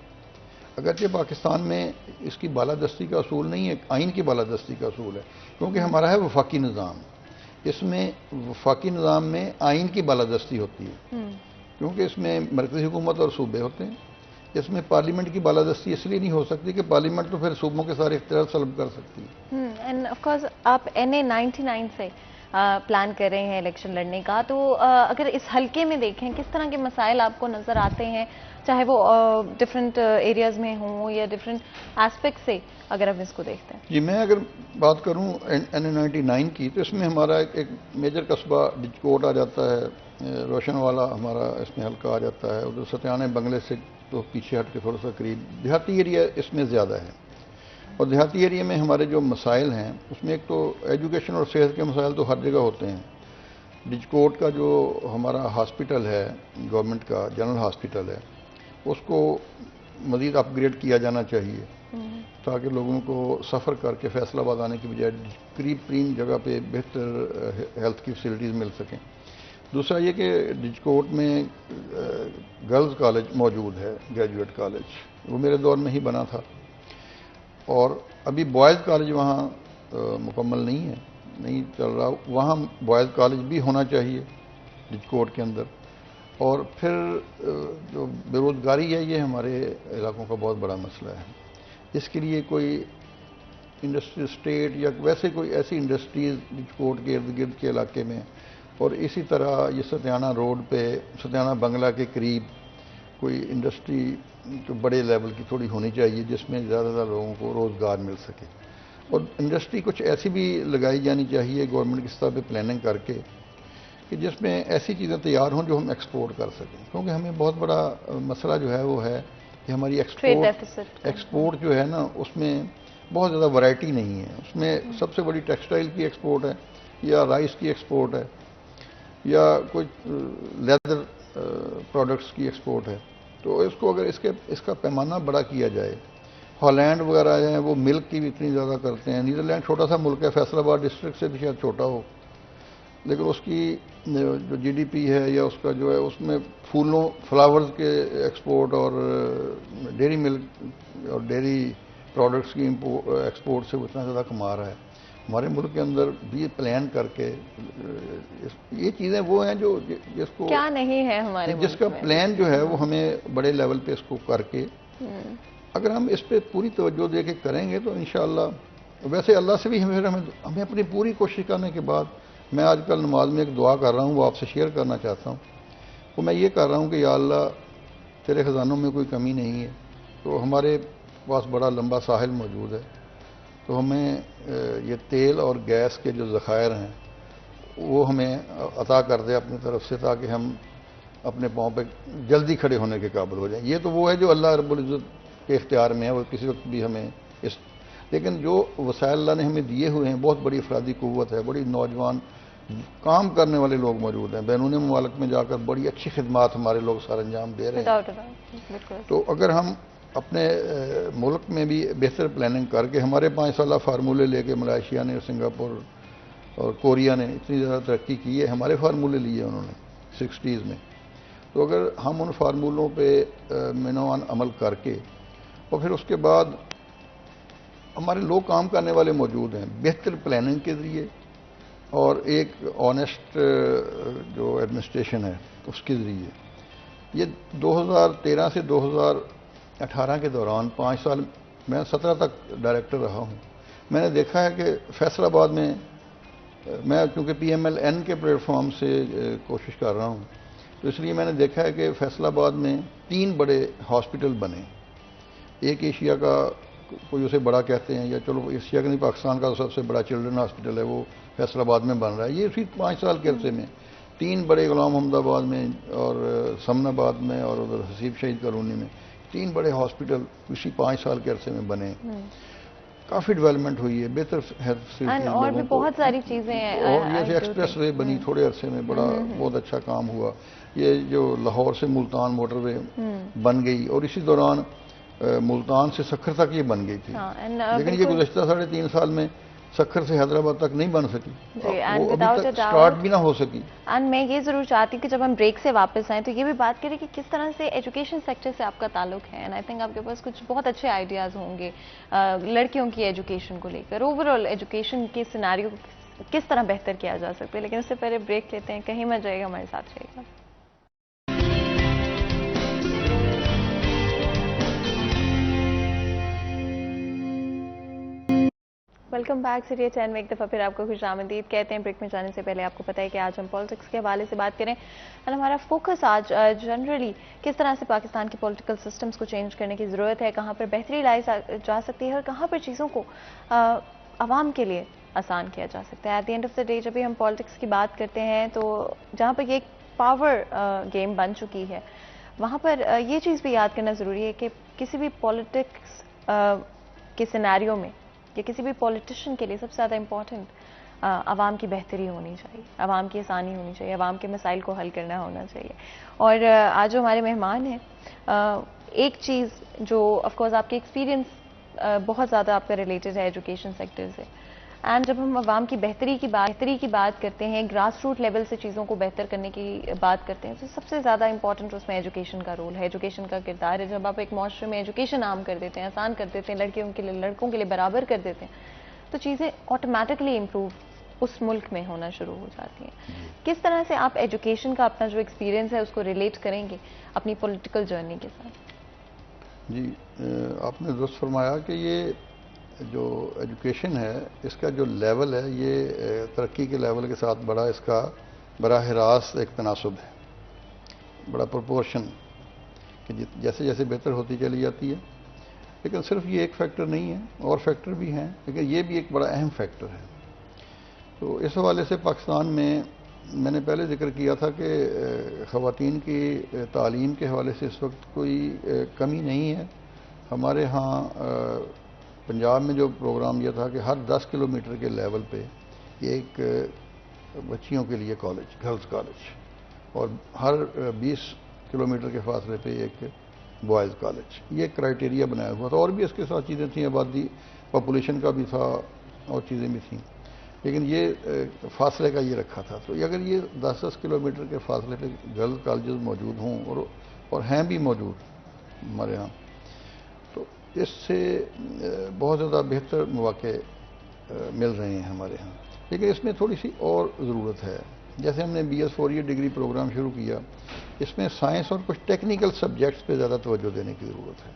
اگرچہ پاکستان میں اس کی بالادستی کا اصول نہیں ہے، آئین کی بالادستی کا اصول ہے، کیونکہ ہمارا ہے وفاقی نظام. اس میں وفاقی نظام میں آئین کی بالادستی ہوتی ہے، کیونکہ اس میں مرکزی حکومت اور صوبے ہوتے ہیں. اس میں پارلیمنٹ کی بالادستی اس لیے نہیں ہو سکتی کہ پارلیمنٹ تو پھر صوبوں کے سارے اختیار سلب کر سکتی ہے. اینڈ آف کورس آپ NA 99 سے پلان کر رہے ہیں الیکشن لڑنے کا، تو اگر اس حلقے میں دیکھیں کس طرح کے مسائل آپ کو نظر آتے ہیں، چاہے وہ ڈفرینٹ ایریاز میں ہوں یا ڈفرینٹ ایسپیکٹ سے، اگر آپ اس کو دیکھتے ہیں؟ جی، میں اگر بات کروں NA 99 کی تو اس میں ہمارا ایک میجر قصبہ ڈجکوٹ آ جاتا ہے، روشن والا ہمارا اس میں حلقہ آ جاتا ہے، ادھر ستیانے بنگلے سے تو پیچھے ہٹ کے تھوڑا سا قریب دیہاتی ایریا اس میں زیادہ ہے. اور دیہاتی ایریا میں ہمارے جو مسائل ہیں اس میں ایک تو ایجوکیشن اور صحت کے مسائل تو ہر جگہ ہوتے ہیں. ڈجکوٹ کا جو ہمارا ہاسپٹل ہے گورنمنٹ کا جنرل ہاسپٹل ہے اس کو مزید اپ گریڈ کیا جانا چاہیے تاکہ لوگوں کو سفر کر کے فیصل آباد آنے کی بجائے قریب ترین جگہ پہ بہتر ہیلتھ کی فیسلٹیز مل سکیں. دوسرا یہ کہ ڈجکوٹ میں گرلز کالج موجود ہے، گریجویٹ کالج، وہ میرے دور میں ہی بنا تھا، اور ابھی بوائز کالج وہاں مکمل نہیں ہے، نہیں چل رہا. وہاں بوائز کالج بھی ہونا چاہیے ڈجکوٹ کے اندر. اور پھر جو بے روزگاری ہے یہ ہمارے علاقوں کا بہت بڑا مسئلہ ہے. اس کے لیے کوئی انڈسٹری اسٹیٹ یا ویسے کوئی ایسی انڈسٹریز ڈجکوٹ کے ارد گرد کے علاقے میں، اور اسی طرح یہ ستیانہ روڈ پہ ستیانہ بنگلہ کے قریب کوئی انڈسٹری جو بڑے لیول کی تھوڑی ہونی چاہیے جس میں زیادہ سے زیادہ لوگوں کو روزگار مل سکے. اور انڈسٹری کچھ ایسی بھی لگائی جانی چاہیے گورنمنٹ کی سطح پہ پلاننگ کر کے کہ جس میں ایسی چیزیں تیار ہوں جو ہم ایکسپورٹ کر سکیں. کیونکہ ہمیں بہت بڑا مسئلہ جو ہے وہ ہے کہ ہماری ایکسپورٹ جو ہے نا اس میں بہت زیادہ ورائٹی نہیں ہے. اس میں سب سے بڑی ٹیکسٹائل کی ایکسپورٹ ہے، یا رائس کی ایکسپورٹ ہے، یا کوئی لیدر پروڈکٹس کی ایکسپورٹ ہے. تو اس کو اگر اس کا پیمانہ بڑا کیا جائے. ہالینڈ وغیرہ ہیں وہ ملک کی بھی اتنی زیادہ کرتے ہیں. نیدرلینڈ چھوٹا سا ملک ہے، فیصل آباد ڈسٹرکٹ سے بھی شاید چھوٹا ہو، لیکن اس کی جو جی ڈی پی ہے یا اس کا جو ہے اس میں پھولوں فلاورز کے ایکسپورٹ اور ڈیری ملک اور ڈیری پروڈکٹس کی ایکسپورٹ سے وہ اتنا زیادہ کما رہا ہے. ہمارے ملک کے اندر بھی پلان کر کے یہ چیزیں وہ ہیں جو جس کو کیا نہیں ہے ہمارے جس کا پلان جو ہے وہ ہمیں بڑے لیول پہ اس کو کر کے اگر ہم اس پہ پوری توجہ دے کے کریں گے تو انشاءاللہ. ویسے اللہ سے بھی ہمیں اپنی پوری کوشش کرنے کے بعد، میں آج کل نماز میں ایک دعا کر رہا ہوں وہ آپ سے شیئر کرنا چاہتا ہوں. وہ میں یہ کر رہا ہوں کہ یا اللہ تیرے خزانوں میں کوئی کمی نہیں ہے. تو ہمارے پاس بڑا لمبا ساحل موجود ہے، تو ہمیں یہ تیل اور گیس کے جو ذخائر ہیں وہ ہمیں عطا کر دے اپنی طرف سے تاکہ ہم اپنے پاؤں پہ جلدی کھڑے ہونے کے قابل ہو جائیں. یہ تو وہ ہے جو اللہ رب العزت کے اختیار میں ہے، وہ کسی وقت بھی ہمیں لیکن جو وسائل اللہ نے ہمیں دیے ہوئے ہیں بہت بڑی افرادی قوت ہے، بڑی نوجوان کام کرنے والے لوگ موجود ہیں. بیرون ممالک میں جا کر بڑی اچھی خدمات ہمارے لوگ سر انجام دے رہے ہیں. تو اگر ہم اپنے ملک میں بھی بہتر پلاننگ کر کے، ہمارے 5 سالہ فارمولے لے کے ملائیشیا نے، سنگاپور اور کوریا نے اتنی زیادہ ترقی کی ہے، ہمارے فارمولے لیے انہوں نے 60s میں. تو اگر ہم ان فارمولوں پہ منوان عمل کر کے اور پھر اس کے بعد ہمارے لوگ کام کرنے والے موجود ہیں بہتر پلاننگ کے ذریعے اور ایک آنیسٹ جو ایڈمنسٹریشن ہے اس کے ذریعے. یہ 2013 سے 2018 کے دوران 5 سال میں 17 تک ڈائریکٹر رہا ہوں. میں نے دیکھا ہے کہ فیصل آباد میں چونکہ پی ایم ایل این کے پلیٹ فارم سے کوشش کر رہا ہوں، تو اس لیے میں نے دیکھا ہے کہ فیصل آباد میں 3 بڑے ہاسپٹل بنے. ایک ایشیا کا کوئی اسے بڑا کہتے ہیں، یا چلو ایشیا کا نہیں پاکستان کا سب سے بڑا چلڈرن ہاسپٹل ہے، وہ فیصل آباد میں بن رہا ہے. یہ اسی 5 سال کے عرصے میں 3 بڑے غلام محمد آباد میں اور سمن آباد میں اور ادھر حسیب شہید کالونی میں 3 بڑے ہاسپٹل اسی 5 سال کے عرصے میں بنے. کافی ڈیولپمنٹ ہوئی ہے، بہتر اور بھی بہت ساری چیزیں ہیں. اور جیسے ایکسپریس وے بنی تھوڑے عرصے میں، بہت اچھا کام ہوا. یہ جو لاہور سے ملتان موٹر وے بن گئی، اور اسی دوران ملتان سے سکھر تک یہ بن گئی تھی. لیکن یہ گزشتہ 3.5 سال میں سکھر سے حیدرآباد تک نہیں بن سکی، وہ ابھی تک سٹارٹ بھی نہ ہو سکی. اینڈ میں یہ ضرور چاہتی ہوں کہ جب ہم بریک سے واپس آئیں تو یہ بھی بات کریں کہ کس طرح سے ایجوکیشن سیکٹر سے آپ کا تعلق ہے. اینڈ آئی تھنک آپ کے پاس کچھ بہت اچھے آئیڈیاز ہوں گے لڑکیوں کی ایجوکیشن کو لے کر، اوور آل ایجوکیشن کے سیناریو کس طرح بہتر کیا جا سکتا ہے. لیکن اس سے پہلے بریک لیتے ہیں، کہیں مت جائے گا، ہمارے ساتھ رہے گا. Welcome back. سیریہ 10 میں ایک دفعہ پھر آپ کو خوش آمدید کہتے ہیں. بریک میں جانے سے پہلے آپ کو پتہ ہے کہ آج ہم پالیٹکس کے حوالے سے بات کریں، اور ہمارا فوکس آج جنرلی کس طرح سے پاکستان کی پولیٹیکل سسٹمز کو چینج کرنے کی ضرورت ہے، کہاں پر بہتری لائی جا سکتی ہے اور کہاں پر چیزوں کو عوام کے لیے آسان کیا جا سکتا ہے. At the end of the day جب بھی ہم پالیٹکس کی بات کرتے ہیں تو جہاں پر یہ ایک پاور گیم بن چکی ہے، وہاں پر یہ چیز بھی یاد کرنا ضروری ہے کہ کسی بھی پالیٹکس کے سیناریو میں یا کسی بھی پولیٹیشین کے لیے سب سے زیادہ امپورٹنٹ عوام کی بہتری ہونی چاہیے، عوام کی آسانی ہونی چاہیے، عوام کے مسائل کو حل کرنا ہونا چاہیے. اور آج جو ہمارے مہمان ہیں، ایک چیز جو آف کورس آپ کے ایکسپیرینس بہت زیادہ آپ کا ریلیٹڈ ہے ایجوکیشن سیکٹر سے، اینڈ جب ہم عوام کی بہتری کی بات کرتے ہیں، گراس روٹ لیول سے چیزوں کو بہتر کرنے کی بات کرتے ہیں، تو سب سے زیادہ امپورٹنٹ اس میں ایجوکیشن کا رول ہے، ایجوکیشن کا کردار ہے. جب آپ ایک معاشرے میں ایجوکیشن عام کر دیتے ہیں، آسان کر دیتے ہیں، لڑکوں کے لیے برابر کر دیتے ہیں، تو چیزیں آٹومیٹکلی امپروو اس ملک میں ہونا شروع ہو جاتی ہیں. کس طرح سے آپ ایجوکیشن کا اپنا جو ایکسپیرینس ہے اس کو ریلیٹ کریں گے اپنی پولیٹیکل جرنی کے ساتھ؟ جی، آپ نے درست فرمایا کہ یہ جو ایجوکیشن ہے اس کا جو لیول ہے یہ ترقی کے لیول کے ساتھ بڑا اس کا براہ راست ایک تناسب ہے، بڑا پرپورشن کہ جیسے جیسے بہتر ہوتی چلی جاتی ہے. لیکن صرف یہ ایک فیکٹر نہیں ہے، اور فیکٹر بھی ہیں، لیکن یہ بھی ایک بڑا اہم فیکٹر ہے. تو اس حوالے سے پاکستان میں نے پہلے ذکر کیا تھا کہ خواتین کی تعلیم کے حوالے سے اس وقت کوئی کمی نہیں ہے. ہمارے ہاں پنجاب میں جو پروگرام یہ تھا کہ ہر 10 کلومیٹر کے لیول پہ ایک بچیوں کے لیے کالج، گرلز کالج، اور ہر 20 کلومیٹر کے فاصلے پہ ایک بوائز کالج. یہ کرائٹیریا بنایا ہوا تھا، اور بھی اس کے ساتھ چیزیں تھیں، آبادی پاپولیشن کا بھی تھا اور چیزیں بھی تھیں، لیکن یہ فاصلے کا یہ رکھا تھا. تو اگر یہ 10 کلومیٹر کے فاصلے پہ گرلز کالجز موجود ہوں اور ہیں بھی موجود ہمارے ہاں، تو اس سے بہت زیادہ بہتر مواقع مل رہے ہیں ہمارے ہاں. لیکن اس میں تھوڑی سی اور ضرورت ہے. جیسے ہم نے BS 4 ایئر ڈگری پروگرام شروع کیا، اس میں سائنس اور کچھ ٹیکنیکل سبجیکٹس پہ زیادہ توجہ دینے کی ضرورت ہے.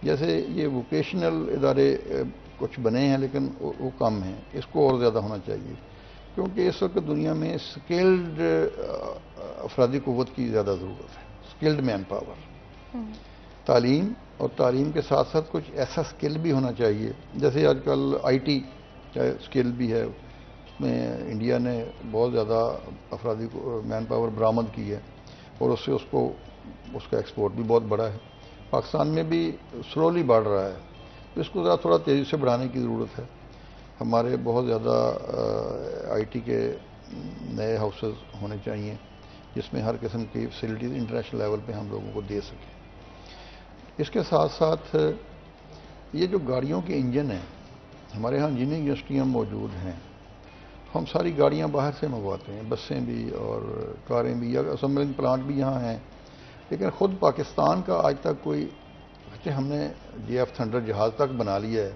جیسے یہ ووکیشنل ادارے کچھ بنے ہیں لیکن وہ کم ہیں، اس کو اور زیادہ ہونا چاہیے، کیونکہ اس وقت دنیا میں اسکلڈ افرادی قوت کی زیادہ ضرورت ہے، اسکلڈ مین پاور. تعلیم اور تعلیم کے ساتھ ساتھ کچھ ایسا اسکل بھی ہونا چاہیے. جیسے آج کل IT اسکل بھی ہے، اس میں انڈیا نے بہت زیادہ افرادی مین پاور برآمد کی ہے، اور اس سے اس کا ایکسپورٹ بھی بہت بڑا ہے. پاکستان میں بھی سلولی بڑھ رہا ہے، تو اس کو ذرا تھوڑا تیزی سے بڑھانے کی ضرورت ہے. ہمارے بہت زیادہ IT کے نئے ہاؤسز ہونے چاہیے جس میں ہر قسم کی فیسلٹیز انٹرنیشنل لیول پہ ہم لوگوں کو دے سکیں. اس کے ساتھ ساتھ یہ جو گاڑیوں کے انجن ہیں، ہمارے ہاں انجینئرنگ یونیورسٹیاں موجود ہیں، ہم ساری گاڑیاں باہر سے منگواتے ہیں، بسیں بھی اور کاریں بھی، یا اسمبلنگ پلانٹ بھی یہاں ہیں. لیکن خود پاکستان کا آج تک کوئی، ہم نے JF تھنڈر جہاز تک بنا لیا ہے،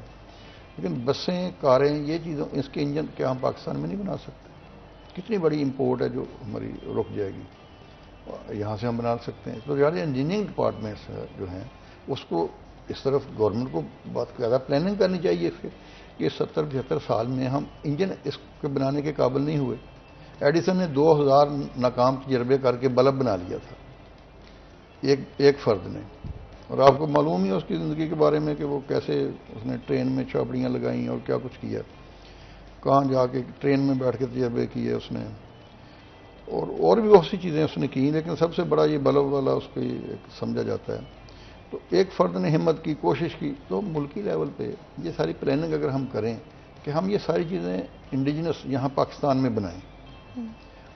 لیکن بسیں، کاریں، یہ چیزوں، اس کے انجن کیا ہم پاکستان میں نہیں بنا سکتے؟ کتنی بڑی امپورٹ ہے جو ہماری رک جائے گی، یہاں سے ہم بنا سکتے ہیں. تو زیادہ انجینئرنگ ڈپارٹمنٹس جو ہیں اس کو اس طرف گورنمنٹ کو بہت زیادہ پلاننگ کرنی چاہیے اس کے کہ 70-75 سال میں ہم انجن اس کے بنانے کے قابل نہیں ہوئے. ایڈیسن نے 2000 ناکام تجربے کر کے بلب بنا لیا تھا ایک فرد نے، اور آپ کو معلوم ہی اس کی زندگی کے بارے میں کہ وہ کیسے اس نے ٹرین میں چھاپڑیاں لگائیں اور کیا کچھ کیا، کہاں جا کے ٹرین میں بیٹھ کے تجربے کیے اس نے، اور بھی بہت سی چیزیں اس نے کی. لیکن سب سے بڑا یہ بلب والا اس کو سمجھا جاتا ہے. تو ایک فرد نے ہمت کی، کوشش کی. تو ملکی لیول پہ یہ ساری پلاننگ اگر ہم کریں کہ ہم یہ ساری چیزیں انڈیجنس یہاں پاکستان میں بنائیں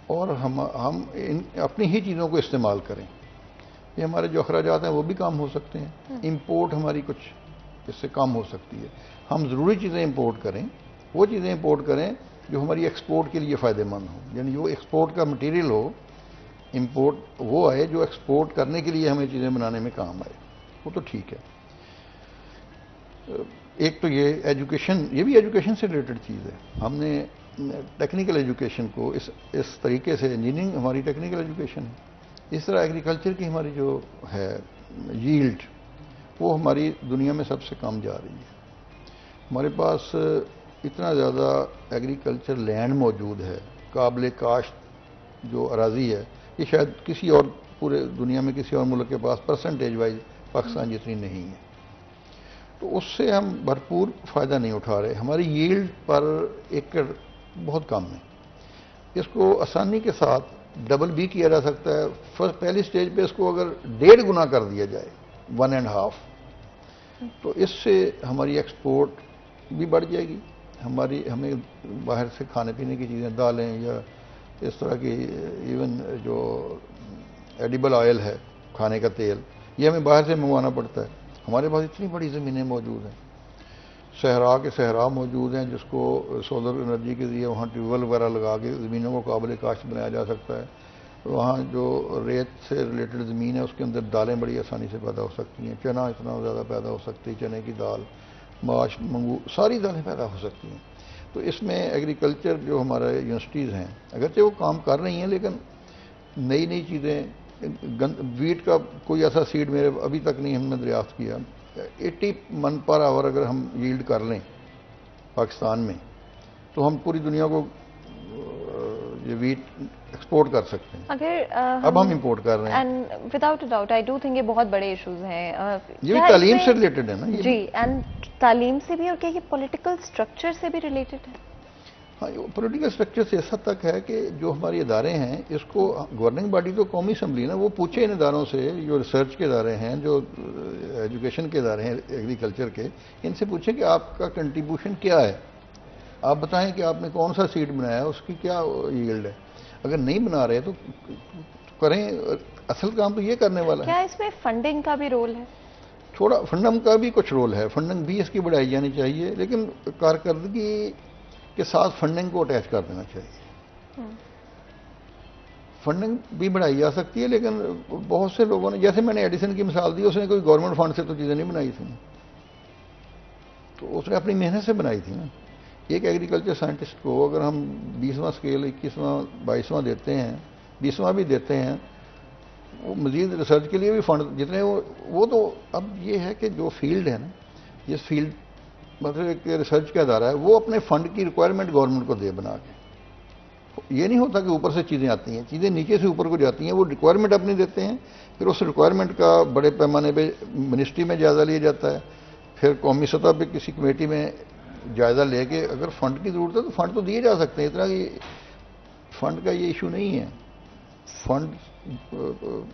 اور ہم اپنی ہی چیزوں کو استعمال کریں، یہ ہمارے جو اخراجات ہیں وہ بھی کم ہو سکتے ہیں. امپورٹ ہماری کچھ اس سے کم ہو سکتی ہے. ہم ضروری چیزیں امپورٹ کریں، وہ چیزیں امپورٹ کریں جو ہماری ایکسپورٹ کے لیے فائدہ مند ہوں، یعنی وہ ایکسپورٹ کا مٹیریل ہو. امپورٹ وہ آئے جو ایکسپورٹ کرنے کے لیے ہمیں چیزیں بنانے میں کام آئے، وہ تو ٹھیک ہے. ایک تو یہ ایجوکیشن، یہ بھی ایجوکیشن سے ریلیٹڈ چیز ہے. ہم نے ٹیکنیکل ایجوکیشن کو اس طریقے سے، انجینئرنگ ہماری ٹیکنیکل ایجوکیشن ہے، اس طرح ایگریکلچر کی ہماری جو ہے ییلڈ، وہ ہماری دنیا میں سب سے کم جا رہی ہے. ہمارے پاس اتنا زیادہ ایگریکلچر لینڈ موجود ہے، قابل کاشت جو اراضی ہے، یہ شاید کسی اور پورے دنیا میں کسی اور ملک کے پاس پرسنٹیج وائز پاکستان جتنی نہیں ہے. تو اس سے ہم بھرپور فائدہ نہیں اٹھا رہے. ہماری ییلڈ پر ایکڑ بہت کم ہے. اس کو آسانی کے ساتھ ڈبل بھی کیا جا سکتا ہے. پہلی سٹیج پہ اس کو اگر 1.5 گنا کر دیا جائے، 1.5، تو اس سے ہماری ایکسپورٹ بھی بڑھ جائے گی. ہمیں باہر سے کھانے پینے کی چیزیں، دالیں یا اس طرح کی، ایون جو ایڈیبل آئل ہے، کھانے کا تیل، یہ ہمیں باہر سے منگوانا پڑتا ہے. ہمارے پاس اتنی بڑی زمینیں موجود ہیں، صحرا کے صحرا موجود ہیں، جس کو سولر انرجی کے ذریعے وہاں ٹیوب ویل وغیرہ لگا کے زمینوں کو قابل کاشت بنایا جا سکتا ہے. وہاں جو ریت سے ریلیٹڈ زمین ہے اس کے اندر دالیں بڑی آسانی سے پیدا ہو سکتی ہیں، چنا اتنا زیادہ پیدا ہو سکتی ہے، چنے کی دال، ماش، منگو، ساری دالیں پیدا ہو سکتی ہیں. تو اس میں ایگریکلچر جو ہمارے یونیورسٹیز ہیں اگرچہ وہ کام کر رہی ہیں، لیکن نئی نئی چیزیں، ویٹ کا کوئی ایسا سیڈ میرے ابھی تک نہیں ہم نے دریافت کیا. 80 من پر آور اگر ہم ییلڈ کر لیں پاکستان میں تو ہم پوری دنیا کو یہ ویٹ ایکسپورٹ کر سکتے ہیں. اگر اب ہم امپورٹ کر رہے ہیں. And without a doubt I do think یہ بہت بڑے ایشوز ہیں. یہ بھی تعلیم سے ریلیٹڈ ہے نا. جی، اینڈ تعلیم سے بھی، اور کیا یہ پولیٹیکل اسٹرکچر سے بھی ریلیٹڈ ہے؟ ہاں، پولیٹیکل اسٹرکچر سے اس حد تک ہے کہ جو ہمارے ادارے ہیں اس کو گورننگ باڈی تو قومی اسمبلی نا، وہ پوچھے ان اداروں سے جو ریسرچ کے ادارے ہیں، جو ایجوکیشن کے ادارے ہیں ایگریکلچر کے، ان سے پوچھیں کہ آپ کا کنٹریبیوشن کیا ہے، آپ بتائیں کہ آپ نے کون سا سیڈ بنایا ہے، اس کی کیا ییلڈ ہے. اگر نہیں بنا رہے تو کریں. اصل کام تو یہ کرنے والا ہے. کیا اس میں فنڈنگ کا بھی رول ہے؟ تھوڑا فنڈنگ کا بھی کچھ رول ہے، فنڈنگ بھی اس کی بڑھائی جانی چاہیے، لیکن کارکردگی کے ساتھ فنڈنگ کو اٹیچ کر دینا چاہیے. فنڈنگ بھی بڑھائی جا سکتی ہے، لیکن بہت سے لوگوں نے، جیسے میں نے ایڈیسن کی مثال دی، اس نے کوئی گورنمنٹ فنڈ سے تو چیزیں نہیں بنائی تھیں، تو اس نے اپنی محنت سے بنائی تھی نا. ایک ایگریکلچر سائنٹسٹ کو اگر ہم 20واں اسکیل، 21واں 22واں دیتے ہیں، 20واں بھی دیتے ہیں، وہ مزید ریسرچ کے لیے بھی فنڈ جتنے وہ تو اب یہ ہے کہ جو فیلڈ ہے نا، جس فیلڈ مطلب ایک ریسرچ کا ادارہ ہے، وہ اپنے فنڈ کی ریکوائرمنٹ گورنمنٹ کو دے بنا کے. یہ نہیں ہوتا کہ اوپر سے چیزیں آتی ہیں، چیزیں نیچے سے اوپر کو جاتی ہیں. وہ ریکوائرمنٹ اپنی دیتے ہیں، پھر اس ریکوائرمنٹ کا بڑے پیمانے پہ منسٹری میں جائزہ لیا جاتا ہے، پھر قومی سطح پہ کسی کمیٹی میں جائزہ لے کے اگر فنڈ کی ضرورت ہے تو فنڈ تو دیے جا سکتے ہیں. اتنا کہ فنڈ کا یہ ایشو نہیں ہے، فنڈ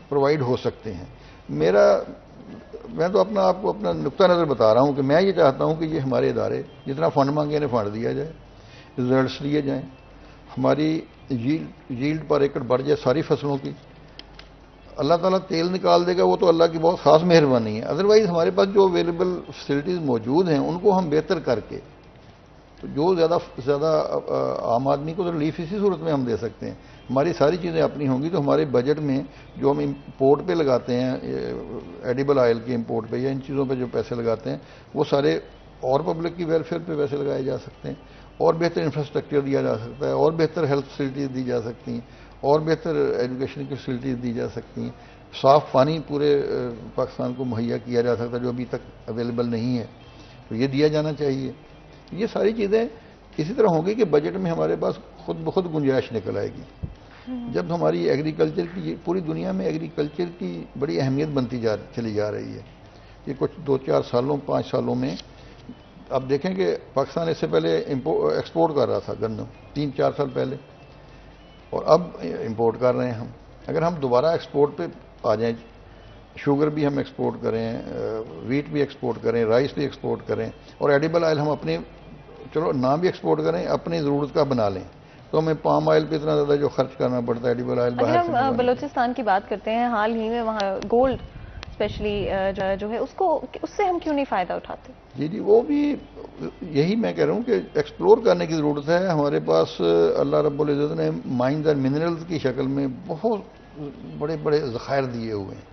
پرووائڈ ہو سکتے ہیں. میں تو آپ کو اپنا نقطہ نظر بتا رہا ہوں کہ میں یہ چاہتا ہوں کہ یہ ہمارے ادارے جتنا فنڈ مانگے انہیں فنڈ دیا جائے، ریزلٹس لیے جائیں، ہماری ییلڈ پر ایکڑ بڑھ جائے ساری فصلوں کی. اللہ تعالیٰ تیل نکال دے گا، وہ تو اللہ کی بہت خاص مہربانی ہے. ادروائز ہمارے پاس جو اویلیبل فیسلٹیز موجود ہیں ان کو ہم بہتر کر کے، تو جو زیادہ عام آدمی کو تو ریلیف اسی صورت میں ہم دے سکتے ہیں. ہماری ساری چیزیں اپنی ہوں گی تو ہمارے بجٹ میں جو ہم امپورٹ پہ لگاتے ہیں، ایڈیبل آئل کے امپورٹ پہ یا ان چیزوں پہ جو پیسے لگاتے ہیں، وہ سارے اور پبلک کی ویلفیئر پہ پیسے لگائے جا سکتے ہیں، اور بہتر انفراسٹرکچر دیا جا سکتا ہے، اور بہتر ہیلتھ فیسلٹیز دی جا سکتی ہیں، اور بہتر ایجوکیشن کی فیسلٹیز دی جا سکتی ہیں. صاف پانی پورے پاکستان کو مہیا کیا جا سکتا ہے جو ابھی تک اویلیبل نہیں ہے، تو یہ دیا جانا چاہیے. یہ ساری چیزیں اسی طرح ہوں گی کہ بجٹ میں ہمارے پاس خود بخود گنجائش نکل آئے گی. جب ہماری ایگریکلچر کی، پوری دنیا میں ایگریکلچر کی بڑی اہمیت بنتی چلی جا رہی ہے. یہ کچھ 2-4 سالوں 5 سالوں میں آپ دیکھیں کہ پاکستان اس سے پہلے ایکسپورٹ کر رہا تھا گندم 3-4 سال پہلے، اور اب امپورٹ کر رہے ہیں ہم. اگر ہم دوبارہ ایکسپورٹ پہ آ جائیں، شوگر بھی ہم ایکسپورٹ کریں، ویٹ بھی ایکسپورٹ کریں، رائس بھی ایکسپورٹ کریں، اور ایڈیبل آئل ہم اپنے، چلو نہ بھی ایکسپورٹ کریں، اپنی ضرورت کا بنا لیں، تو ہمیں پام آئل پہ اتنا زیادہ جو خرچ کرنا پڑتا ہے، ایڈیبل آئل باہر سے. اگر ہم بلوچستان کی بات کرتے ہیں، حال ہی میں وہاں گولڈ اسپیشلی جو ہے اس سے ہم کیوں نہیں فائدہ اٹھاتے؟ جی وہ بھی یہی میں کہہ رہا ہوں کہ ایکسپلور کرنے کی ضرورت ہے. ہمارے پاس اللہ رب العزت نے مائنز اور منرلز کی شکل میں بہت بڑے بڑے ذخائر دیے ہوئے ہیں.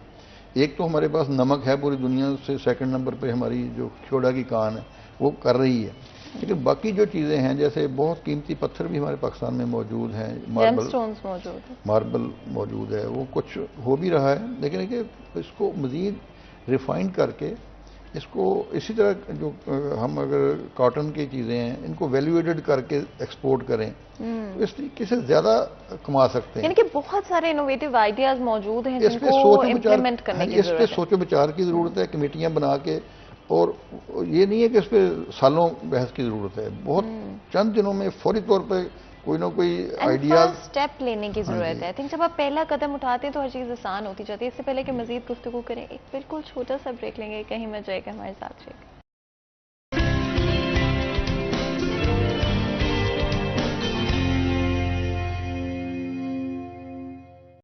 ایک تو ہمارے پاس نمک ہے، پوری دنیا سے سیکنڈ نمبر پہ ہماری جو کھیوڑا کی کان ہے وہ کر رہی ہے. لیکن باقی جو چیزیں ہیں، جیسے بہت قیمتی پتھر بھی ہمارے پاکستان میں موجود ہیں، ماربل موجود ہے، وہ کچھ ہو بھی رہا ہے، لیکن کہ اس کو مزید ریفائن کر کے اس کو اسی طرح جو ہم اگر کاٹن کی چیزیں ہیں ان کو ویلیو ایڈڈ کر کے ایکسپورٹ کریں تو اس طریقے سے زیادہ کما سکتے ہیں. یعنی کہ بہت سارے انوویٹو آئیڈیاز موجود ہیں جن کو امپلیمنٹ کرنے کی ضرورت ہے. اس پہ سوچ و بچار کی ضرورت ہے، کمیٹیاں بنا کے، اور یہ نہیں ہے کہ اس پہ سالوں بحث کی ضرورت ہے. بہت چند دنوں میں فوری طور پہ کوئی نہ کوئی آئیڈیاز اسٹیپ لینے کی ضرورت ہے. آئی تھنک جب آپ پہلا قدم اٹھاتے ہیں تو ہر چیز آسان ہوتی جاتی ہے. اس سے پہلے کہ مزید گفتگو کریں ایک بالکل چھوٹا سا بریک لیں گے, کہیں میں جائے گا ہمارے ساتھ رہے گا.